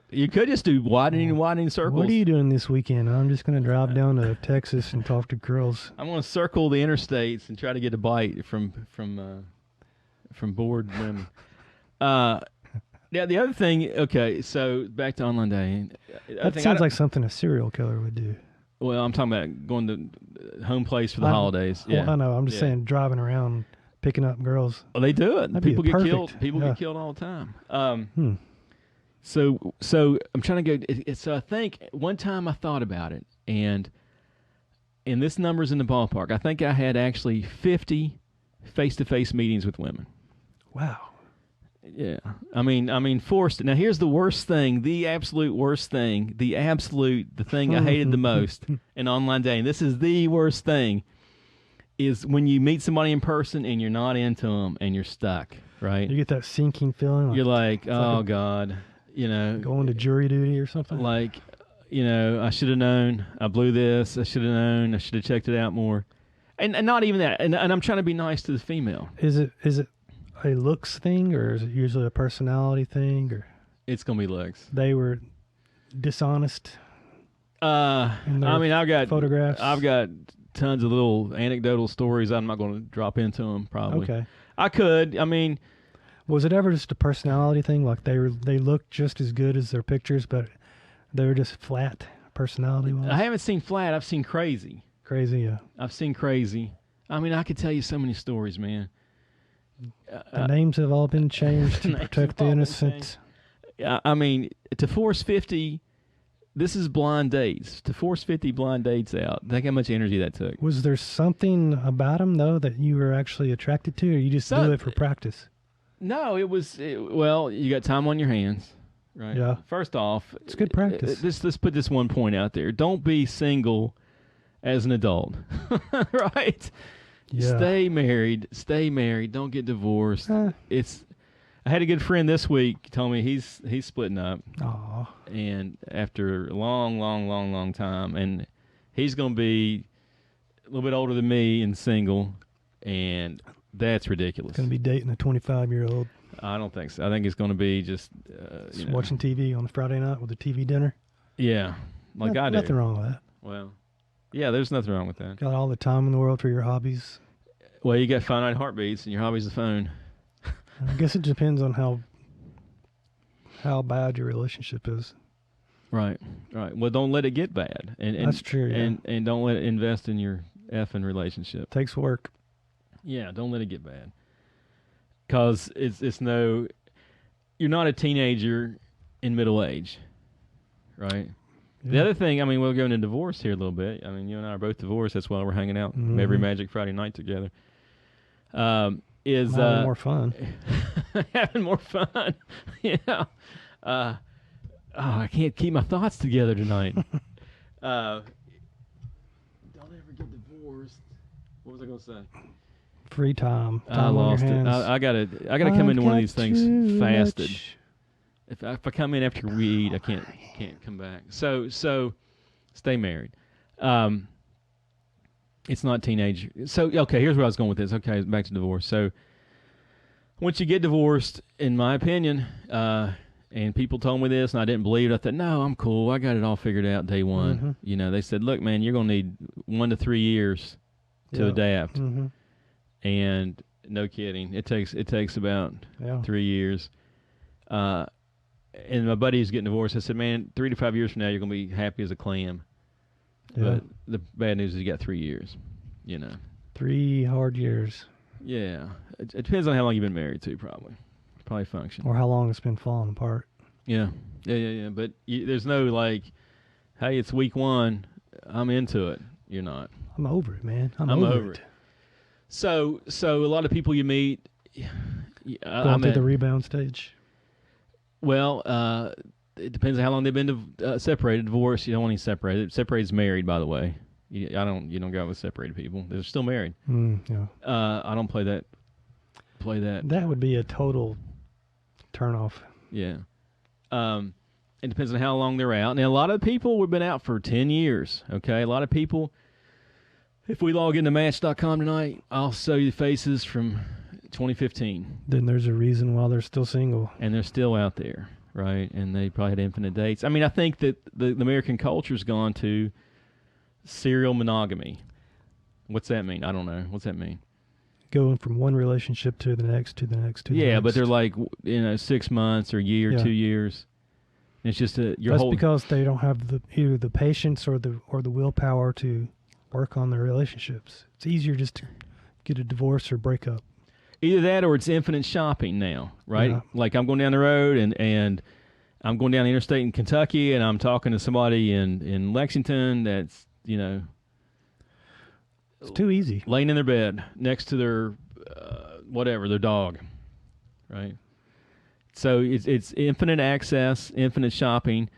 You could just do widening circles. What are you doing this weekend? I'm just going to drive down to Texas and talk to girls. I'm going to circle the interstates and try to get a bite from bored women. Yeah, the other thing. Okay, so back to online dating. That sounds like something a serial killer would do. Well, I'm talking about going to home place for the holidays. Yeah, I know. I'm just saying driving around picking up girls. Well, they do it. People get killed. People get killed all the time. So I'm trying to go. So I think one time I thought about it, and this number's in the ballpark. I think I had actually 50 face-to-face meetings with women. Wow. Yeah. I mean, forced. Now, here's the worst thing, the absolute worst thing, the thing I hated the most in online dating. This is the worst thing, is when you meet somebody in person and you're not into them and you're stuck, right? You get that sinking feeling. You're like, oh, God, you know. Going to jury duty or something? Like, you know, I should have known. I blew this. I should have known. I should have checked it out more. And not even that. And I'm trying to be nice to the female. Is it a looks thing, or is it usually a personality thing, or it's gonna be looks? They were dishonest. I mean, I've got photographs. I've got tons of little anecdotal stories. I'm not going to drop into them. Probably. Okay. I could. I mean, was it ever just a personality thing? Like they looked just as good as their pictures, but they were just flat personality-wise? I haven't seen flat. I've seen crazy. Crazy, yeah. I've seen crazy. I mean, I could tell you so many stories, man. The names have all been changed to protect the innocent. I mean, to force 50, this is blind dates. To force 50 blind dates out, think how much energy that took. Was there something about them, though, that you were actually attracted to, or you just do it for practice? No, well, you got time on your hands, right? Yeah. First off, it's good practice. Let's put this one point out there. Don't be single as an adult, right? Yeah. Stay married. Don't get divorced. I had a good friend this week told me he's splitting up. Aww. And after a long time, and he's going to be a little bit older than me and single, and that's ridiculous. Going to be dating a 25-year-old. I don't think so. I think it's going to be just watching TV on a Friday night with a TV dinner. Yeah, I do. Nothing wrong with that. Well. Yeah, there's nothing wrong with that. Got all the time in the world for your hobbies. Well, you got finite heartbeats, and your hobby's the phone. I guess it depends on how bad your relationship is. Right. Well, don't let it get bad. And that's true, yeah. And don't let it invest in your effing relationship. Takes work. Yeah, don't let it get bad. Because you're not a teenager in middle age, right? Yeah. The other thing, I mean, we'll go into divorce here a little bit. I mean, you and I are both divorced. That's why we're hanging out every Magic Friday night together. Having more fun. Having more fun. Yeah. I can't keep my thoughts together tonight. Don't ever get divorced. What was I going to say? Free time. I lost it. I gotta come into one of these things fasted. If I come in after we eat, I can't come back. So stay married. It's not teenage. So okay, here's where I was going with this. Okay, back to divorce. So once you get divorced, in my opinion, and people told me this, and I didn't believe it. I thought, no, I'm cool. I got it all figured out day one. Mm-hmm. You know, they said, look, man, you're gonna need 1 to 3 years to adapt. Mm-hmm. And no kidding, it takes about 3 years. And my buddy is getting divorced. I said, man, 3 to 5 years from now, you're going to be happy as a clam. Yeah. But the bad news is you got 3 years, you know. 3 hard years. Yeah. It depends on how long you've been married, too, probably function. Or how long it's been falling apart. Yeah. But there's no, like, hey, it's week 1. I'm into it. You're not. I'm over it, man. I'm over it. So a lot of people you meet. Going through the rebound stage. Well, it depends on how long they've been separated. Divorced, you don't want any separated. Separated is married, by the way. You don't go out with separated people. They're still married. Yeah. I don't play that. That would be a total turnoff. Yeah. It depends on how long they're out. Now, a lot of people have been out for 10 years. Okay, a lot of people. If we log into Match.com tonight, I'll show you the faces from 2015. Then there's a reason why they're still single. And they're still out there, right? And they probably had infinite dates. I mean, I think that the American culture's gone to serial monogamy. What's that mean? I don't know. What's that mean? Going from one relationship to the next, to the next, to the next. Yeah, but they're like, 6 months or a year, 2 years. And it's just That's because they don't have either the patience or the willpower to work on their relationships. It's easier just to get a divorce or break up. Either that or it's infinite shopping now, right? Yeah. Like I'm going down the road and I'm going down the interstate in Kentucky and I'm talking to somebody in Lexington that's, it's too easy. Laying in their bed next to their, their dog, right? So it's infinite access, infinite shopping.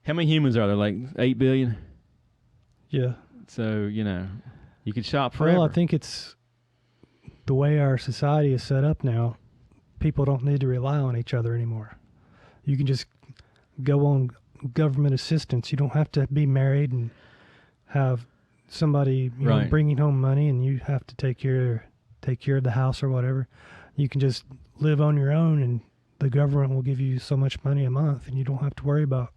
How many humans are there? Like 8 billion? Yeah. So, you could shop forever. Well, I think it's the way our society is set up now. People don't need to rely on each other anymore. You can just go on government assistance. You don't have to be married and have somebody bringing home money, and you have to take care of the house or whatever. You can just live on your own, and the government will give you so much money a month, and you don't have to worry about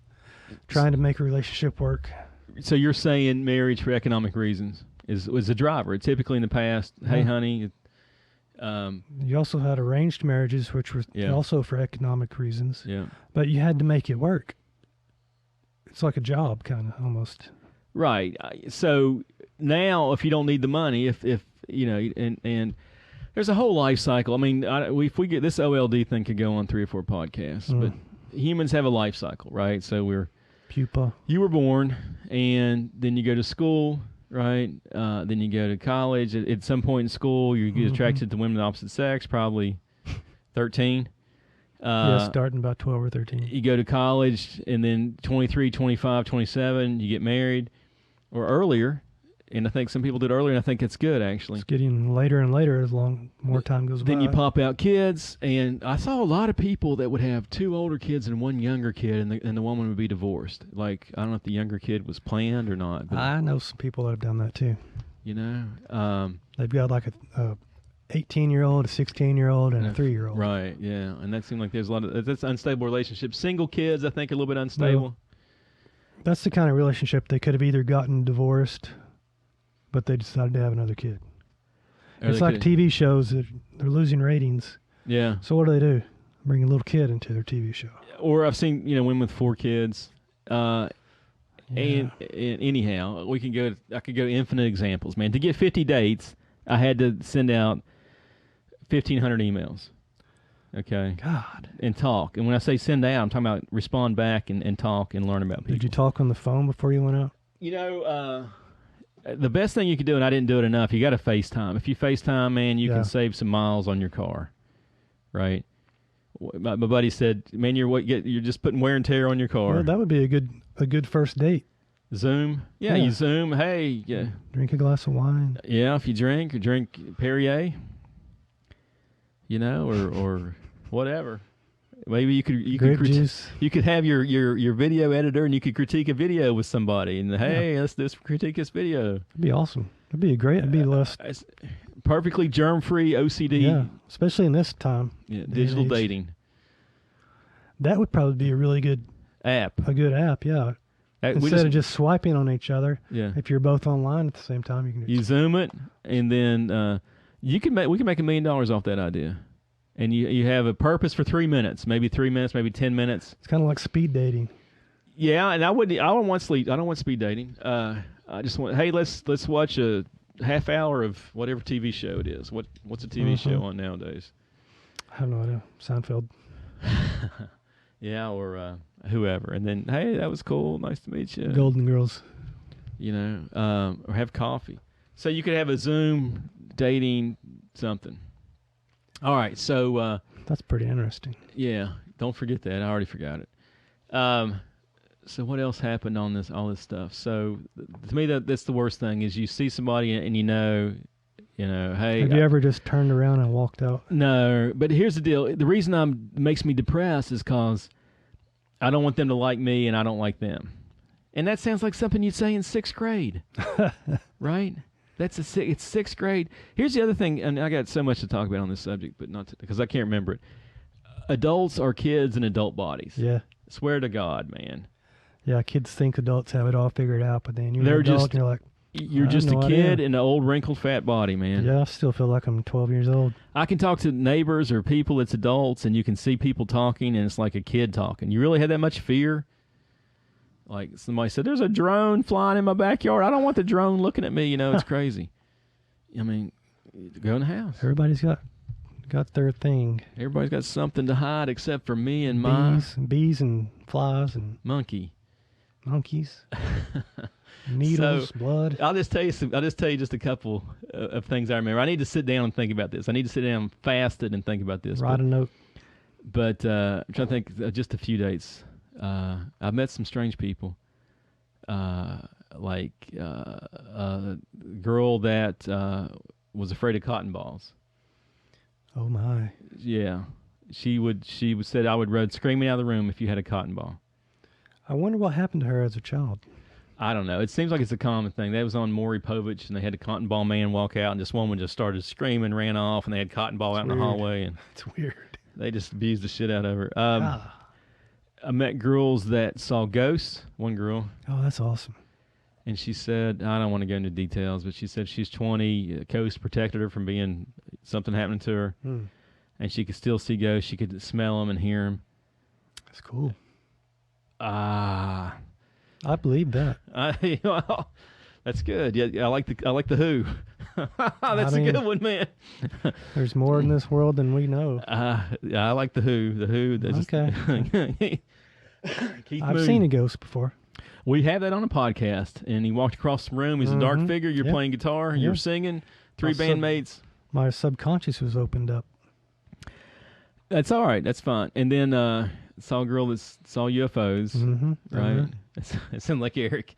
trying to make a relationship work. So you're saying marriage for economic reasons was a driver. Typically in the past, hey, honey. You also had arranged marriages, which were also for economic reasons. Yeah. But you had to make it work. It's like a job, kind of, almost. Right. So now, if you don't need the money, if and there's a whole life cycle. I mean, if we get this O.L.D. thing could go on 3 or 4 podcasts, but humans have a life cycle, right? So we're pupa. You were born, and then you go to school, right? Then you go to college. At some point in school, you get attracted to women of the opposite sex, probably 13. Starting about 12 or 13. You go to college, and then 23, 25, 27, you get married, or earlier. And I think some people did earlier, and I think it's good, actually. It's getting later and later as more time goes by. Then you pop out kids, and I saw a lot of people that would have 2 older kids and 1 younger kid, and the woman would be divorced. Like, I don't know if the younger kid was planned or not. But, I know some people that have done that, too. They've got like a 18-year-old, a 16-year-old, and a 3-year-old. Right, yeah. And that seemed like there's a lot of that's unstable relationships. Single kids, I think, are a little bit unstable. Well, that's the kind of relationship they could have either gotten divorced, but they decided to have another kid. It's like TV shows that they're losing ratings. Yeah. So what do? Bring a little kid into their TV show. Or I've seen women with 4 kids. And anyhow, I could go to infinite examples, man. To get 50 dates, I had to send out 1,500 emails. Okay. God. And talk. And when I say send out, I'm talking about respond back and talk and learn about people. Did you talk on the phone before you went out? The best thing you could do, and I didn't do it enough, you got to FaceTime. If you FaceTime, man, you can save some miles on your car, right? My buddy said, "Man, you're just putting wear and tear on your car." Well, that would be a good first date. Zoom, you Zoom. Hey, drink a glass of wine. Yeah, if you drink Perrier, or whatever. Maybe you could have your video editor and you could critique a video with somebody and let's critique this video. That'd be awesome. It'd be less perfectly germ-free OCD. Yeah, especially in this time. Yeah, digital dating. That would probably be a really good app. A good app, yeah. Instead of just swiping on each other. Yeah. If you're both online at the same time, you Zoom it, and then we can make $1 million off that idea. And you have a purpose for 3 minutes, maybe 3 minutes, maybe 10 minutes. It's kind of like speed dating. Yeah, and I don't want speed dating. I just want, hey, let's watch a half hour of whatever TV show it is. What's a TV show on nowadays? I have no idea. Seinfeld. Yeah, or whoever. And then, hey, that was cool. Nice to meet you. Golden Girls. Or have coffee. So you could have a Zoom dating something. All right, so that's pretty interesting. Yeah, don't forget that. I already forgot it. So what else happened on all this stuff? So to me, that's the worst thing is you see somebody and hey. Have you ever just turned around and walked out? No, but here's the deal. The reason makes me depressed is because I don't want them to like me and I don't like them. And that sounds like something you'd say in 6th grade, right? It's 6th grade. Here's the other thing, and I got so much to talk about on this subject, but not because I can't remember it. Adults are kids in adult bodies. Yeah. Swear to God, man. Yeah, kids think adults have it all figured out, but then you're an adult and you're like, you're just a kid in an old wrinkled fat body, man. Yeah, I still feel like I'm 12 years old. I can talk to neighbors or people that's adults, and you can see people talking, and it's like a kid talking. You really had that much fear? Like somebody said, there's a drone flying in my backyard. I don't want the drone looking at me. It's crazy. I mean, go in the house. Everybody's got their thing. Everybody's got something to hide except for me and bees and flies and monkeys, needles, blood. I'll just tell you just a couple of things I remember. I need to sit down and think about this. I need to sit down fasted and think about this. Write a note. But I'm trying to think just a few dates. I've met some strange people, like a girl that was afraid of cotton balls. Oh my! Yeah, she said I would run screaming out of the room if you had a cotton ball. I wonder what happened to her as a child. I don't know. It seems like it's a common thing. That was on Maury Povich, and they had a cotton ball man walk out, and this woman just started screaming, ran off, and they had cotton ball out in the hallway, and it's weird. They just abused the shit out of her. I met girls that saw ghosts. One girl. Oh, that's awesome. And she said, I don't want to go into details, but she said she's 20. Ghosts protected her from being something happening to her. And she could still see ghosts. She could smell them and hear them. That's cool. I believe that. Well, that's good. Yeah, I like the Who. That's a good one, man. There's more in this world than we know. I like the Who. The Who. Okay. I've seen a ghost before. We have that on a podcast, and he walked across the room. He's a dark figure. You're playing guitar. You're singing. 3 bandmates. My subconscious was opened up. That's all right. That's fine. And then saw a girl that saw UFOs. Right? It sounded like Eric.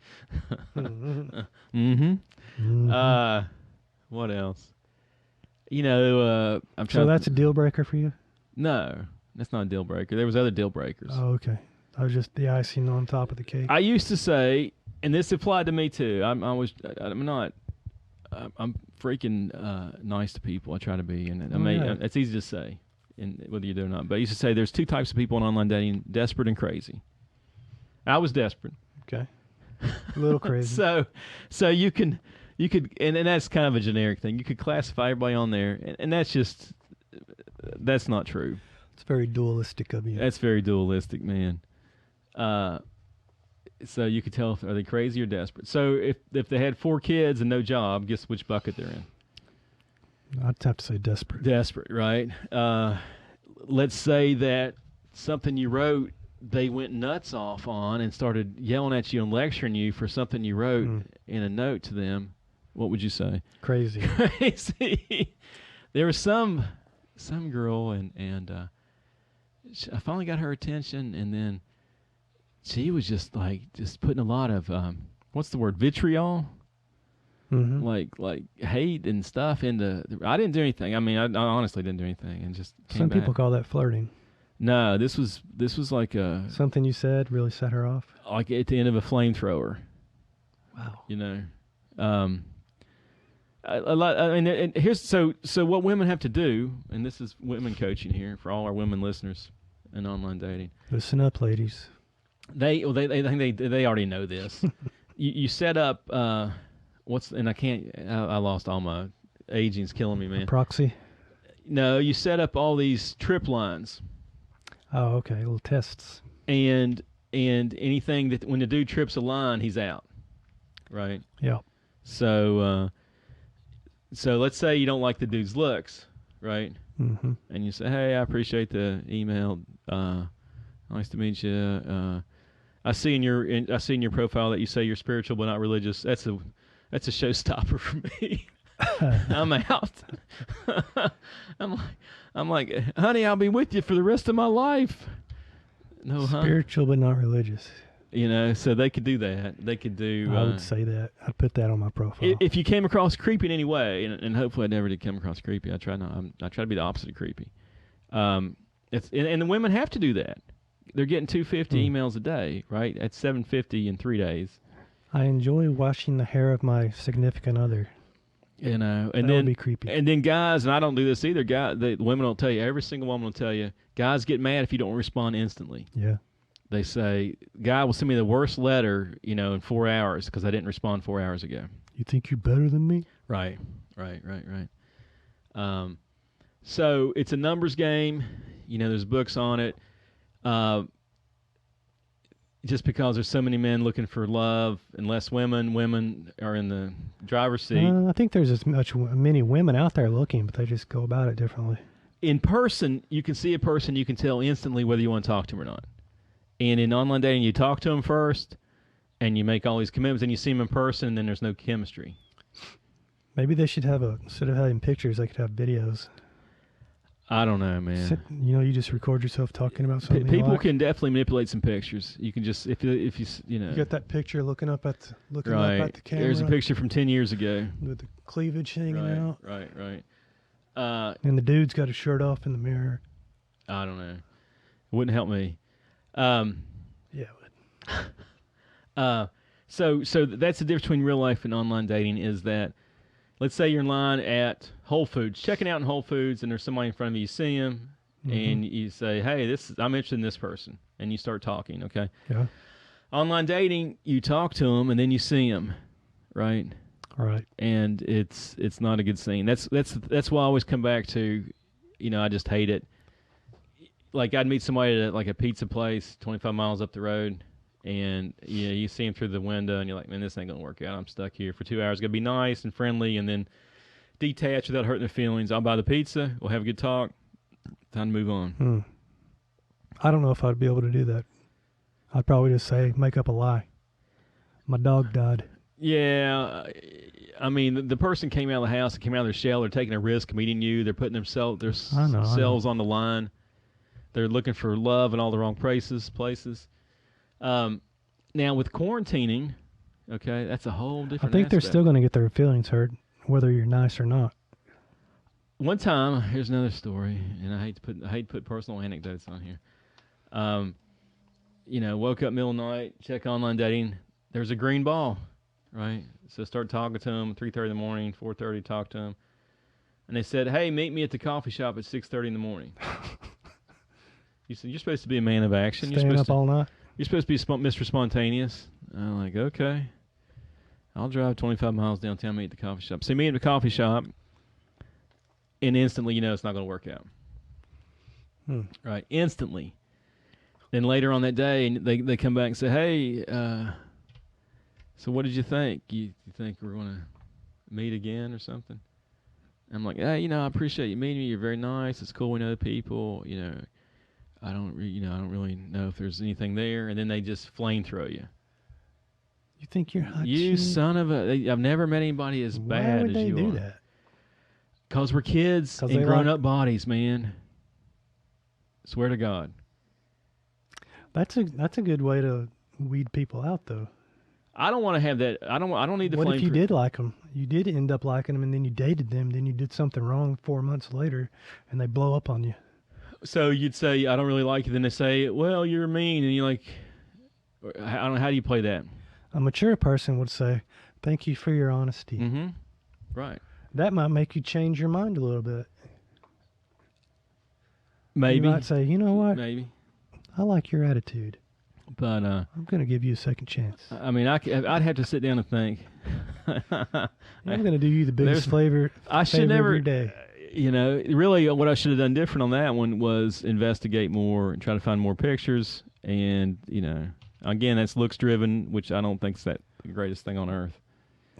What else? I'm trying. So that's a deal breaker for you? No, that's not a deal breaker. There was other deal breakers. Oh, okay. I was just the icing on top of the cake. I used to say, and this applied to me too. I'm freaking nice to people. I try to be, and it's easy to say, and whether you do or not. But I used to say there's 2 types of people in online dating: desperate and crazy. I was desperate. Okay. A little crazy. So you could, and that's kind of a generic thing. You could classify everybody on there, and that's not true. It's very dualistic of you. That's very dualistic, man. So you could tell are they crazy or desperate. So if they had 4 kids and no job, guess which bucket they're in? I'd have to say desperate. Desperate, right? Let's say that something you wrote, they went nuts off on and started yelling at you and lecturing you for something you wrote in a note to them. What would you say? Crazy. Crazy. There was some girl and I finally got her attention, and then she was just putting a lot of what's the word, vitriol, like hate and stuff into. I didn't do anything. I mean, I honestly didn't do anything, and just came Some back. people call that flirting. No, this was like something you said really set her off. Like at the end of a flamethrower. Wow. You know, a lot. I mean, and here's so what women have to do, and this is women coaching here for all our women listeners in online dating. Listen up, ladies. They think they already know this. you set up I lost all my aging's killing me, man. Proxy. No, you set up all these trip lines. Oh, okay, little tests. And anything that when the dude trips a line, he's out. Right? Yeah. So let's say you don't like the dude's looks, right? Mm-hmm. And you say, "Hey, I appreciate the email. Nice to meet you. I see in your profile that you say you're spiritual but not religious. That's a showstopper for me. I'm out. I'm like, honey, I'll be with you for the rest of my life. No, spiritual but not religious. You know, so they could do that. They could do. I would say that. I'd put that on my profile. If you came across creepy in any way, and hopefully I never did come across creepy. I try to be the opposite of creepy. And the women have to do that. They're getting 250 emails a day, right? That's 750 in 3 days. I enjoy washing the hair of my significant other. You know, and that then would be creepy. And then guys, and I don't do this either. The women will tell you. Every single woman will tell you. Guys get mad if you don't respond instantly. Yeah. They say, guy will send me the worst letter, in 4 hours because I didn't respond 4 hours ago. You think you're better than me? Right. So it's a numbers game. There's books on it. Just because there's so many men looking for love and less women are in the driver's seat. I think there's many women out there looking, but they just go about it differently. In person, you can see a person, you can tell instantly whether you want to talk to them or not. And in online dating, you talk to them first, and you make all these commitments, and you see them in person, and then there's no chemistry. Maybe they should have instead of having pictures, they could have videos. I don't know, man. You just record yourself talking about something. People can definitely manipulate some pictures. You can just if you You got that picture looking up at the camera. There's a picture from 10 years ago with the cleavage hanging out. Right. And the dude's got his shirt off in the mirror. I don't know. It wouldn't help me. Yeah, it would. So that's the difference between real life and online dating is that, let's say you're in line at Whole Foods, checking out in Whole Foods, and there's somebody in front of you. You see him, and you say, "Hey, I'm interested in this person," and you start talking. Okay. Yeah. Online dating, you talk to him, and then you see him, right? Right. And it's not a good scene. That's why I always come back to, I just hate it. Like I'd meet somebody at a pizza place 25 miles up the road, and you see him through the window, and you're like, man, this ain't gonna work out. I'm stuck here for 2 hours. Gotta be nice and friendly, and then detach without hurting their feelings. I'll buy the pizza. We'll have a good talk. Time to move on. I don't know if I'd be able to do that. I'd probably just make up a lie. My dog died. Yeah, I mean, the person came out of the house, came out of their shell. They're taking a risk meeting you. They're putting themselves on the line. They're looking for love in all the wrong places. Now, with quarantining, okay, that's a whole different I think they're aspect. still going to get their feelings hurt, whether you're nice or not. One time, here's another story, and I hate to put personal anecdotes on here. Woke up middle of the night, check online dating. There's a green ball, right? So start talking to them, 3:30 in the morning, 4:30, talk to them. And they said, hey, meet me at the coffee shop at 6:30 in the morning. You said, you're supposed to be a man of action. Staying up all night. You're supposed to be Mr. Spontaneous. I'm like, okay. I'll drive 25 miles downtown, meet at the coffee shop. So meet at the coffee shop, and instantly it's not going to work out. Right, instantly. Then later on that day, they come back and say, hey, so what did you think? You think we're going to meet again or something? I'm like, hey, I appreciate you meeting me. You're very nice. It's cool we know people. I don't really know if there's anything there. And then they just flamethrow you. You think you're hot? You son of a! I've never met anybody as bad as you are. Why would they do that? Because we're kids in grown-up bodies, man. Swear to God. That's a good way to weed people out, though. I don't want to have that. I don't need the flame. What if you did like them? You did end up liking them, and then you dated them. Then you did something wrong 4 months later, and they blow up on you. So you'd say, I don't really like you. Then they say, well, you're mean. And you're like, I don't know. How do you play that? A mature person would say, thank you for your honesty. Mm-hmm. Right. That might make you change your mind a little bit. Maybe. You might say, you know what? Maybe. I like your attitude. But I'm going to give you a second chance. I mean, I'd have to sit down and think. I'm going to do you the biggest favor of your day. Really what I should have done different on that one was investigate more and try to find more pictures. And, again, that's looks driven, which I don't think is that the greatest thing on earth.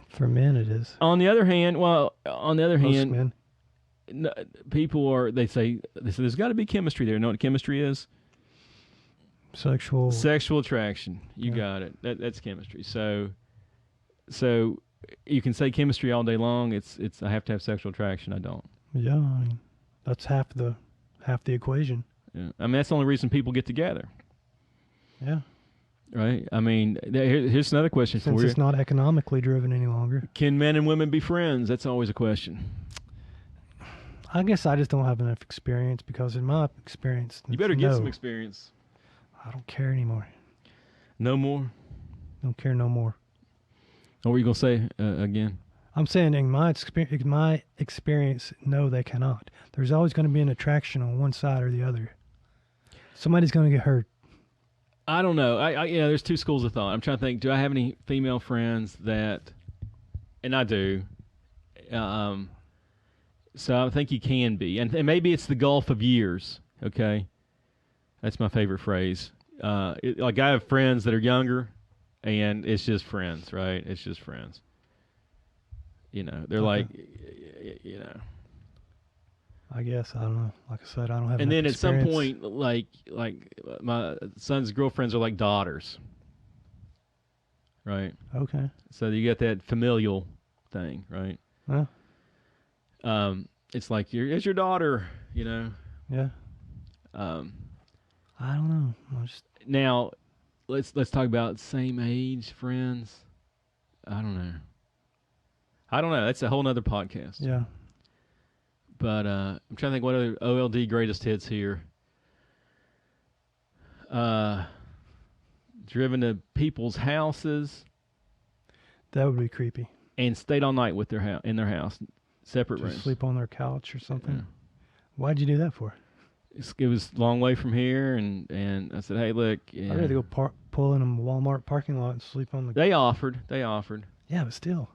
For men, it is. On the other hand, Men. people they say there's got to be chemistry there. You know what chemistry is? Sexual attraction. You got it. That's chemistry. So you can say chemistry all day long. It's I have to have sexual attraction. I don't. Yeah, I mean, that's half the equation. Yeah. I mean, that's the only reason people get together. Yeah. Right. I mean, here's another question for you. Since it's not economically driven any longer. Can men and women be friends? That's always a question. I guess I just don't have enough experience because in my experience, you better get some experience. I don't care anymore. No more? Don't care no more. What were you going to say again? I'm saying in my experience, no, they cannot. There's always going to be an attraction on one side or the other. Somebody's going to get hurt. I don't know. There's two schools of thought. I'm trying to think, do I have any female friends that, and I do, so I think you can be. And maybe it's the gulf of years, okay? That's my favorite phrase. Like I have friends that are younger, and it's just friends, right? It's just friends. They're like, I guess, I don't know. Like I said, I don't have and then experience. At some point, like my son's girlfriends are like daughters, right? Okay. So you get that familial thing, right? Huh? It's like it's your daughter, Yeah. I don't know. Now, let's talk about same age friends. I don't know. That's a whole nother podcast. Yeah. But I'm trying to think what other O.L.D. greatest hits here. Driven to people's houses. That would be creepy. And stayed all night with in their house, separate rooms. Sleep on their couch or something. Yeah. Why'd you do that for? It was a long way from here, and I said, hey, look. Yeah. I'd rather go pull in a Walmart parking lot and sleep on the... They offered. Yeah, but still.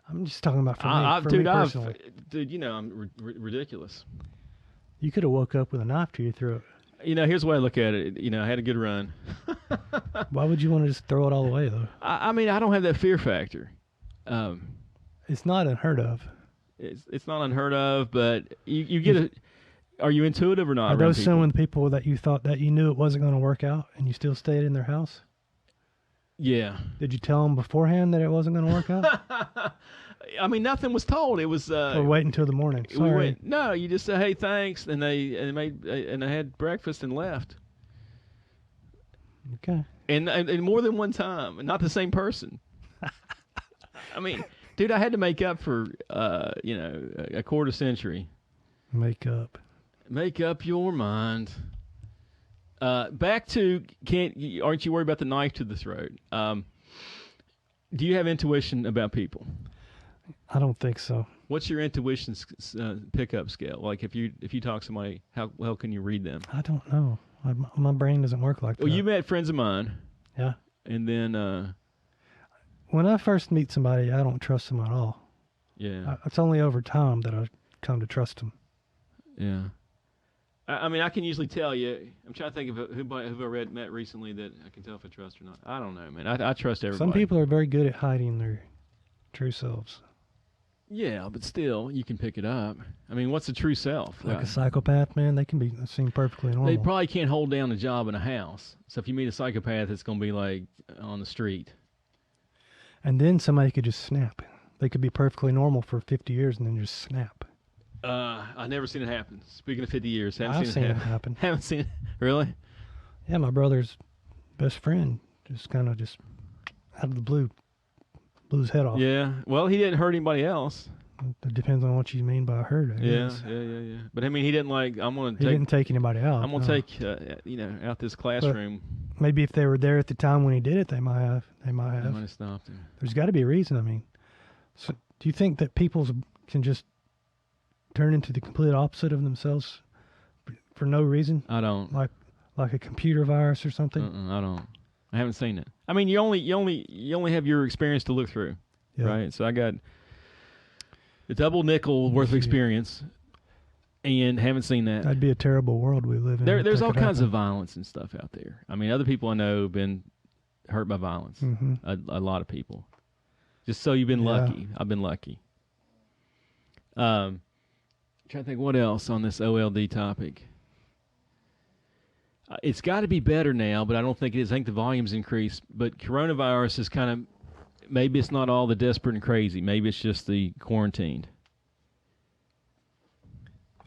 I'm just talking about for me personally. Dude, I'm ridiculous. You could have woke up with a knife to your throat. Here's the way I look at it. I had a good run. Why would you want to just throw it all away, though? I mean, I don't have that fear factor. It's not unheard of. It's not unheard of, but you get it. Are you intuitive or not? Are those some of the people that you thought that you knew it wasn't going to work out and you still stayed in their house? Yeah. Did you tell them beforehand that it wasn't going to work out? I mean, nothing was told. It was. Or wait until the morning. Sorry. No, you just say, "Hey, thanks," and they had breakfast and left. Okay. And more than one time, not the same person. I mean, dude, I had to make up for a quarter century. Make up your mind. Back to aren't you worried about the knife to the throat? Do you have intuition about people? I don't think so. What's your intuition pickup scale? Like if you talk to somebody, how well can you read them? I don't know. My brain doesn't work like that. Well, you met friends of mine. Yeah. And then when I first meet somebody, I don't trust them at all. Yeah. It's only over time that I come to trust them. Yeah. I mean, I can usually tell you. I'm trying to think of who I met recently that I can tell if I trust or not. I don't know, man. I trust everybody. Some people are very good at hiding their true selves. Yeah, but still, you can pick it up. I mean, what's a true self? Like a psychopath, man, they can seem perfectly normal. They probably can't hold down a job in a house. So if you meet a psychopath, it's going to be like on the street. And then somebody could just snap. They could be perfectly normal for 50 years and then just snap. I've never seen it happen. Speaking of 50 years, I've seen it happen. Haven't seen it. Really? Yeah, my brother's best friend just kind of just out of the blue blew his head off. Yeah. Well, he didn't hurt anybody else. It depends on what you mean by hurt, I guess. Yeah. But I mean, he didn't like. He didn't take anybody out. I'm gonna take out this classroom. But maybe if they were there at the time when he did it, they might have. They might have stopped him. There's got to be a reason. I mean, so do you think that people can just turn into the complete opposite of themselves for no reason? I don't. Like a computer virus or something? I don't. I haven't seen it. I mean, you only have your experience to look through, right? So I got a double nickel worth of experience, and haven't seen that. That'd be a terrible world we live in. There's all kinds of violence and stuff out there. I mean, other people I know have been hurt by violence. Mm-hmm. A lot of people. Just so you've been lucky. I've been lucky. Trying to think what else on this O.L.D. topic. It's got to be better now, but I don't think it is. I think the volume's increased. But coronavirus is kind of, maybe it's not all the desperate and crazy. Maybe it's just the quarantined.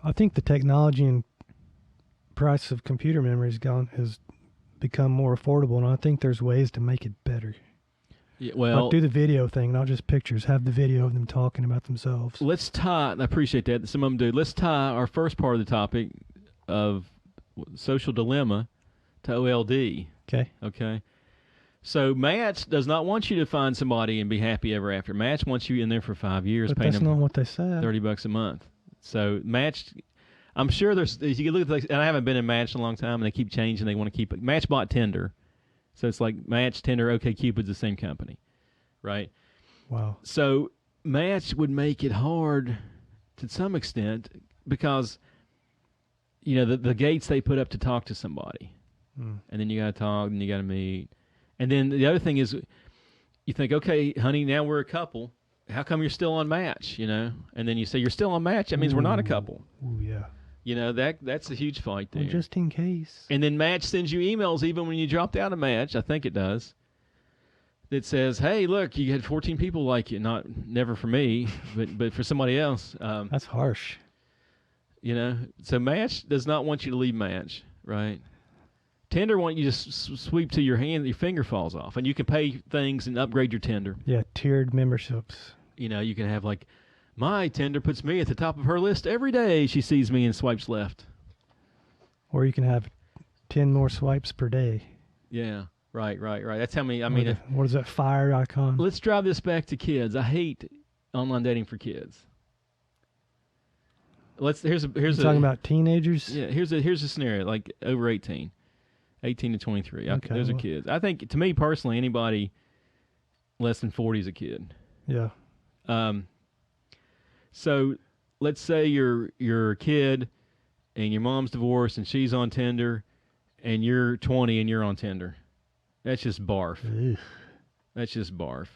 I think the technology and price of computer memory has become more affordable, and I think there's ways to make it better. Yeah, well, like do the video thing, not just pictures. Have the video of them talking about themselves. Let's tie, I appreciate that some of them do. Let's tie our first part of the topic of social dilemma to O.L.D. Okay. So Match does not want you to find somebody and be happy ever after. Match wants you in there for 5 years, but paying that's them not what they said. $30 a month. So Match, I'm sure there's, you can look at, and I haven't been in Match in a long time, and they keep changing. They want to keep it. Match bought Tinder. So it's like Match, Tinder, OkCupid's the same company, right? Wow. So Match would make it hard to some extent because, you know, the gates they put up to talk to somebody. And then you got to talk, and you got to meet. And then the other thing is you think, okay, honey, now we're a couple. How come you're still on Match, you know? And then you say you're still on Match. That means we're not a couple. Ooh, yeah. You know, that's a huge fight there. Well, just in case. And then Match sends you emails even when you dropped out of Match. I think it does. That says, hey, look, you had 14 people like you. Never for me, but for somebody else. That's harsh. You know, so Match does not want you to leave Match, right? Tinder want you to sweep to your hand, your finger falls off, and you can pay things and upgrade your Tinder. Yeah, tiered memberships. You know, you can have like, my Tinder puts me at the top of her list every day. She sees me and swipes left. Or you can have 10 more swipes per day. Yeah, right. That's how many. What is that fire icon? Let's drive this back to kids. I hate online dating for kids. Here's talking about teenagers. Yeah, here's a scenario like over 18 to 23. Okay, those are kids. I think to me personally, anybody less than 40 is a kid. Yeah. So let's say you're a kid and your mom's divorced and she's on Tinder and you're 20 and you're on Tinder. That's just barf. Ugh. That's just barf.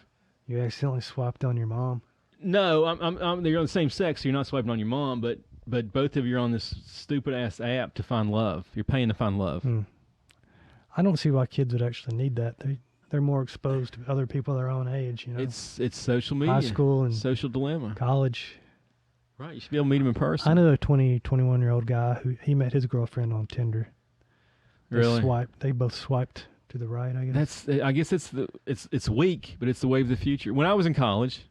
You accidentally swiped on your mom? No, they're on the same sex, so you're not swiping on your mom, but both of you are on this stupid ass app to find love. You're paying to find love. I don't see why kids would actually need that. They're more exposed to other people their own age, you know. It's social media. High school and social dilemma. College. Right, you should be able to meet them in person. I know a 21-year-old guy who he met his girlfriend on Tinder. Really? They both swiped to the right, I guess. I guess it's weak, but it's the wave of the future. When I was in college,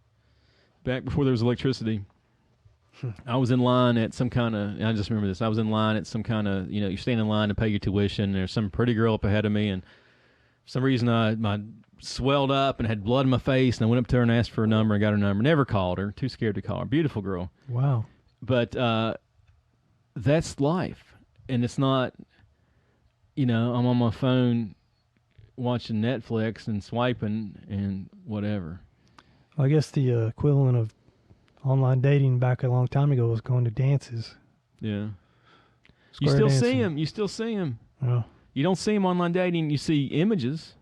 back before there was electricity, I was in line at some kind of, I just remember this, I was in line at some kind of, you know, you stand in line to pay your tuition, and there's some pretty girl up ahead of me, and for some reason my swelled up and had blood in my face, and I went up to her and asked for a number and got her number. Never called her, too scared to call her. Beautiful girl. Wow. But that's life, and it's not, you know, I'm on my phone watching Netflix and swiping and whatever. Well, I guess the equivalent of online dating back a long time ago was going to dances. Yeah. Square you still dancing. see them. You still see them. Oh. You don't see them online dating. You see images.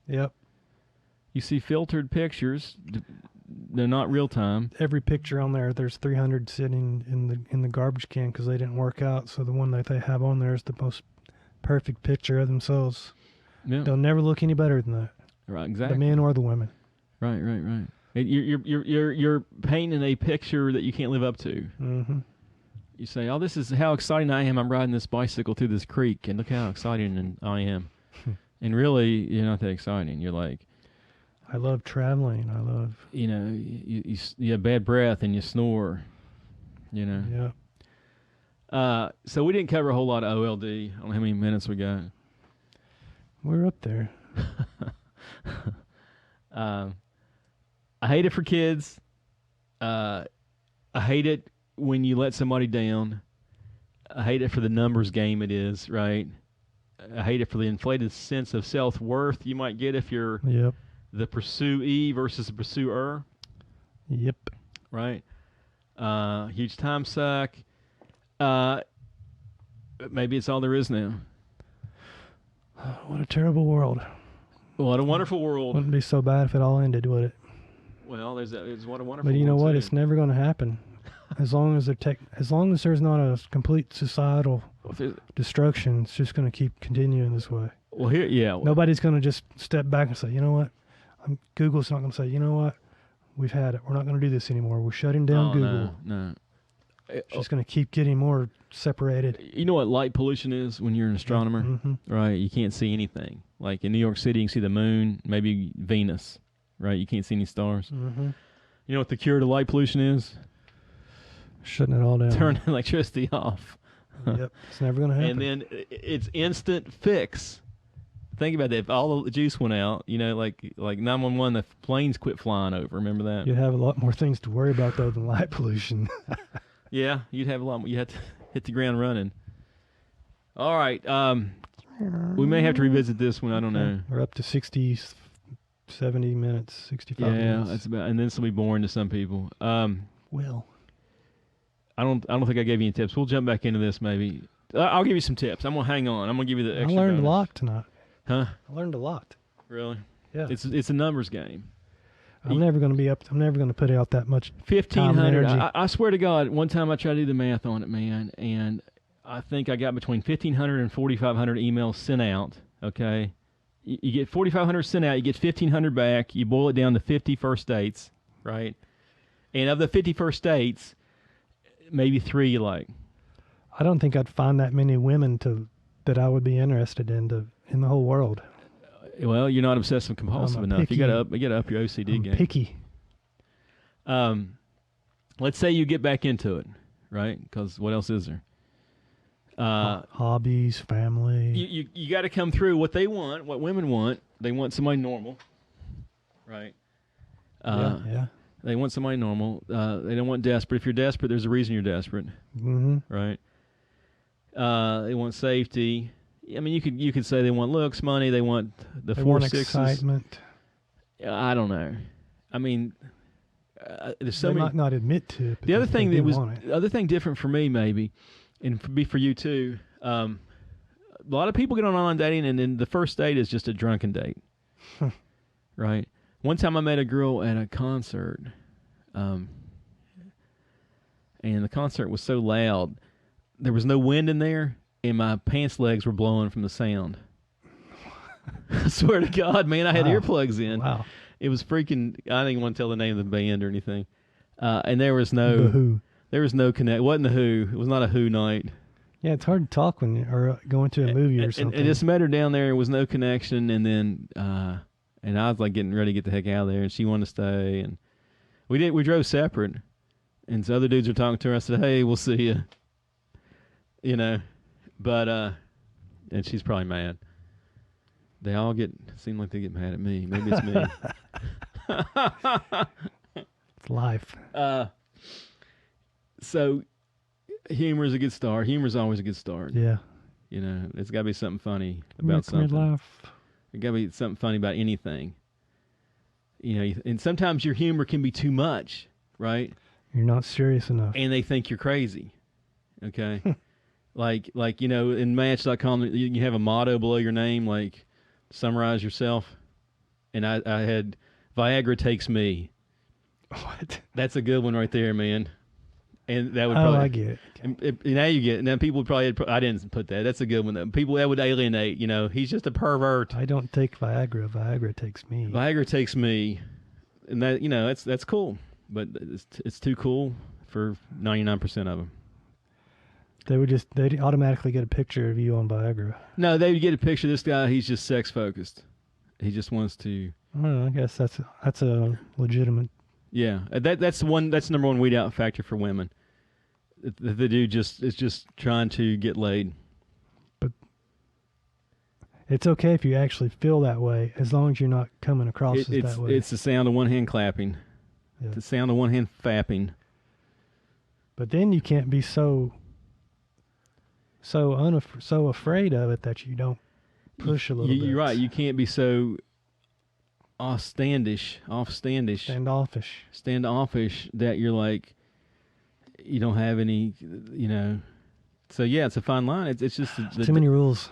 Yep. You see filtered pictures. They're not real time. Every picture on there's 300 sitting in the garbage can because they didn't work out. So the one that they have on there is the most perfect picture of themselves. Yeah. They'll never look any better than that. Right. Exactly. The men or the women. Right. You're painting a picture that you can't live up to. Mm-hmm. You say, "Oh, this is how exciting I am. I'm riding this bicycle through this creek, and look how exciting I am." And really, you're not that exciting. You're like, I love traveling. I love, you have bad breath and you snore. Yeah. So we didn't cover a whole lot of O.L.D. I don't know how many minutes we got. We're up there. I hate it for kids. I hate it when you let somebody down. I hate it for the numbers game it is, right? I hate it for the inflated sense of self-worth you might get if you're the pursuee versus the pursuer. Yep. Right? Huge time suck. Maybe it's all there is now. What a terrible world. What a wonderful world. Wouldn't be so bad if it all ended, would it? Well, there's what a wonderful world. But you know what? Too. It's never going to happen. As long as there's not a complete societal destruction, it's just going to keep continuing this way. Well, nobody's going to just step back and say, you know what? Google's not going to say, you know what? We've had it. We're not going to do this anymore. We're shutting down Google. No. It's just going to keep getting more separated. You know what light pollution is when you're an astronomer? Mm-hmm. Right? You can't see anything. Like in New York City, you can see the moon, maybe Venus. Right? You can't see any stars. Mm-hmm. You know what the cure to light pollution is? Shutting it all down. Turn electricity off. Yep. It's never going to happen. And then it's instant fix. Think about that. If all the juice went out, like 911, the planes quit flying over. Remember that? You'd have a lot more things to worry about, though, than light pollution. Yeah, you'd have a lot more. You had to hit the ground running. All right. We may have to revisit this one. I don't know. We're up to 60, 70 minutes, 65 minutes. Yeah, that's about, and then this will be boring to some people. Well, I don't think I gave you any tips. We'll jump back into this maybe. I'll give you some tips. I'm gonna hang on. I'm gonna give you the extra. I learned bonus. a lot tonight. Huh? I learned a lot. Really? Yeah. It's a numbers game. I'm never going to put out that much 1,500. I swear to God, one time I tried to do the math on it, man, and I think I got between 1,500 and 4,500 emails sent out. Okay, you get 4,500 sent out, you get 1,500 back. You boil it down to 50 first dates, right? And of the 50 first dates, maybe 3 you like. I don't think I'd find that many women that I would be interested in the whole world. Well, you're not obsessive compulsive enough. You gotta up your OCD game. Picky. Let's say you get back into it, right? Because what else is there? Hobbies, family. You got to come through what they want, what women want. They want somebody normal, right? Yeah. They want somebody normal. They don't want desperate. If you're desperate, there's a reason you're desperate, right? They want safety. I mean, you could say they want looks, money. They want the 4 6s. Excitement. I don't know. I mean, there's so they many. might not admit to it. The other thing different for me maybe, and be for you too. A lot of people get on online dating, and then the first date is just a drunken date, right? One time I met a girl at a concert, and the concert was so loud, there was no wind in there. And my pants legs were blowing from the sound. I swear to God, man, I had earplugs in. Wow. It was freaking, I didn't want to tell the name of the band or anything. And there was no connect. It wasn't the Who. It was not a Who night. Yeah, it's hard to talk when you're going to a movie or something. And just met her down there. There was no connection. And then, and I was like getting ready to get the heck out of there. And she wanted to stay. And we drove separate. And so other dudes were talking to her. I said, hey, we'll see you. But, and she's probably mad. They all seem like they get mad at me. Maybe it's me. It's life. So, humor is a good start. Humor is always a good start. Yeah. It's got to be something funny about something. Laugh. It got to be something funny about anything. And sometimes your humor can be too much, right? You're not serious enough. And they think you're crazy. Okay? Like in Match.com, you have a motto below your name, like, summarize yourself. And I had, Viagra takes me. What? That's a good one right there, man. And that would probably... I get it. Okay. Now you get it. Now people would probably... I didn't put that. That's a good one. People, that would alienate, He's just a pervert. I don't take Viagra. Viagra takes me. Viagra takes me. And that, that's cool. But it's too cool for 99% of them. They'd automatically get a picture of you on Viagra. No, they would get a picture of this guy. He's just sex focused. He just wants to. Well, I guess that's a legitimate. Yeah, that's the number one weed out factor for women. The dude is just trying to get laid. But it's okay if you actually feel that way, as long as you're not coming across as that way. It's the sound of one hand clapping. Yeah. The sound of one hand fapping. But then you can't be so afraid of it that you don't push a little bit. You're right. You can't be so standoffish that you're like, you don't have any, So yeah, it's a fine line. It's just too many rules.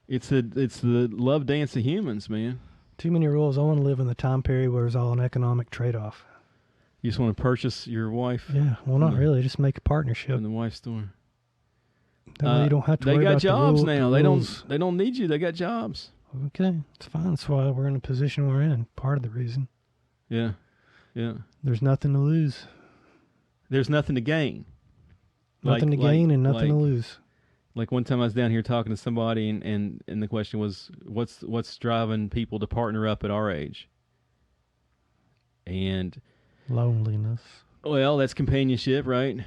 It's the love dance of humans, man. Too many rules. I want to live in the time period where it's all an economic trade-off. You just want to purchase your wife? Yeah. Well, not really. Just make a partnership in the wife store. You don't have to. They got jobs now. They don't need you. They got jobs. Okay, it's fine. That's why we're in the position we're in. Part of the reason. Yeah. There's nothing to lose. There's nothing to gain. Nothing to gain and nothing to lose. Like one time I was down here talking to somebody, and the question was, what's driving people to partner up at our age? And loneliness. Well, that's companionship, right?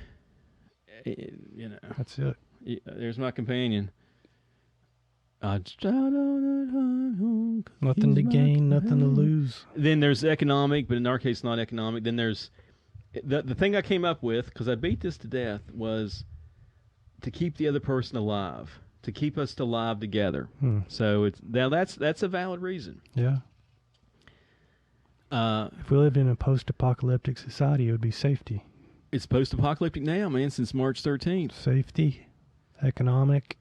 That's it. There's my companion. Nothing to gain, nothing to lose. Then there's economic, but in our case, not economic. Then there's the thing I came up with, because I beat this to death, was to keep the other person alive, to keep us alive together. So that's a valid reason. Yeah. If we lived in a post-apocalyptic society, it would be safety. It's post-apocalyptic now, man, since March 13th. Safety, economic.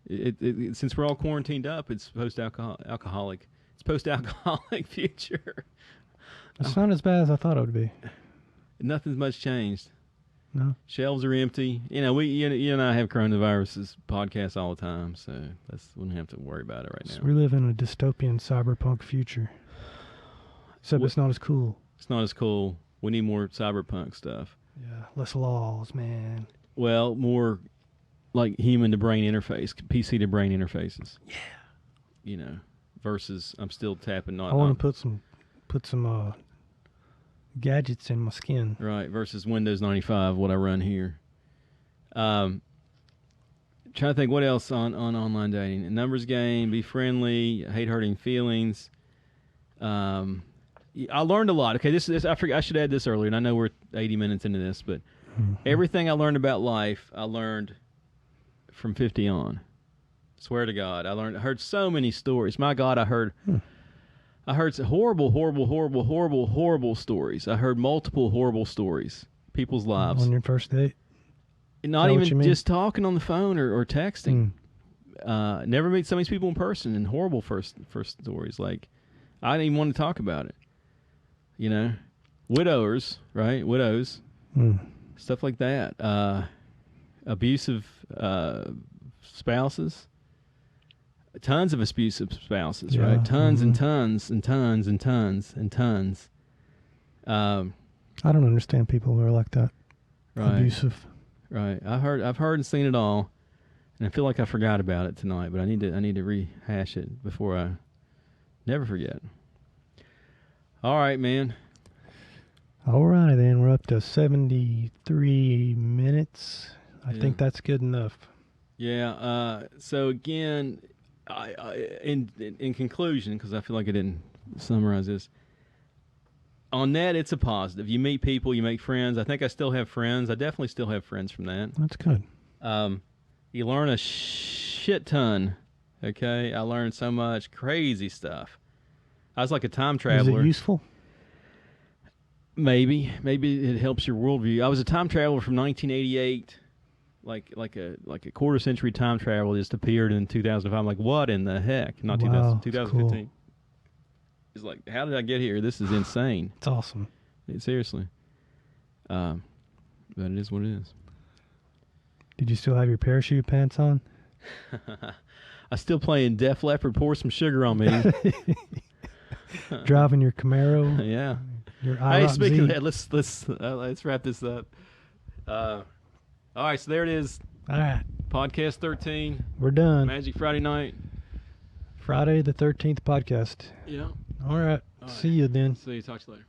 Since we're all quarantined up, it's post-alcoholic. It's post-alcoholic future. It's not as bad as I thought it would be. Nothing's much changed. No. Shelves are empty. You and I have coronavirus podcast all the time, so we don't have to worry about it right now. We live in a dystopian cyberpunk future. Except it's not as cool. It's not as cool. We need more cyberpunk stuff. Yeah, less laws, man. Well, more like human-to-brain interface, PC-to-brain interfaces. Yeah. Versus I'm still tapping. I want to put some gadgets in my skin. Right, versus Windows 95, what I run here. Trying to think what else on online dating. A numbers game, be friendly, hate hurting feelings. I learned a lot. Okay, this I forgot. I should add this earlier, and I know we're 80 minutes into this, but everything I learned about life, I learned from 50 on. Swear to God, I heard so many stories. My God, I heard some horrible stories. I heard multiple horrible stories, people's lives. On your first date? Not even just talking on the phone or texting. Never meet some of these people in person, and horrible first stories. Like, I didn't even want to talk about it. Widowers, right? Widows, stuff like that. Abusive spouses. Tons of abusive spouses, right? Tons and tons and tons and tons and tons. I don't understand people who are like that. Right. Abusive. Right. I've heard and seen it all, and I feel like I forgot about it tonight, but I need to rehash it before I never forget. All right, man. All right, then. We're up to 73 minutes. I think that's good enough. Yeah. So again, in conclusion, because I feel like I didn't summarize this, on that, it's a positive. You meet people, you make friends. I think I still have friends. I definitely still have friends from that. That's good. You learn a shit ton. Okay, I learned so much crazy stuff. I was like a time traveler. Is it useful? Maybe it helps your worldview. I was a time traveler from 1988. Like a quarter century time travel just appeared in 2005. I'm like, what in the heck? Not 2015. Cool. It's like, how did I get here? This is insane. It's awesome. Seriously. But it is what it is. Did you still have your parachute pants on? I still playing Def Leppard, Pour Some Sugar on Me. Driving your Camaro. Yeah. Your hey, speaking of that, let's wrap this up. All right, so there it is. All right. Podcast 13. We're done. Magic Friday night. Friday the 13th podcast. Yeah. All right. See you then. See you. Talk to you later.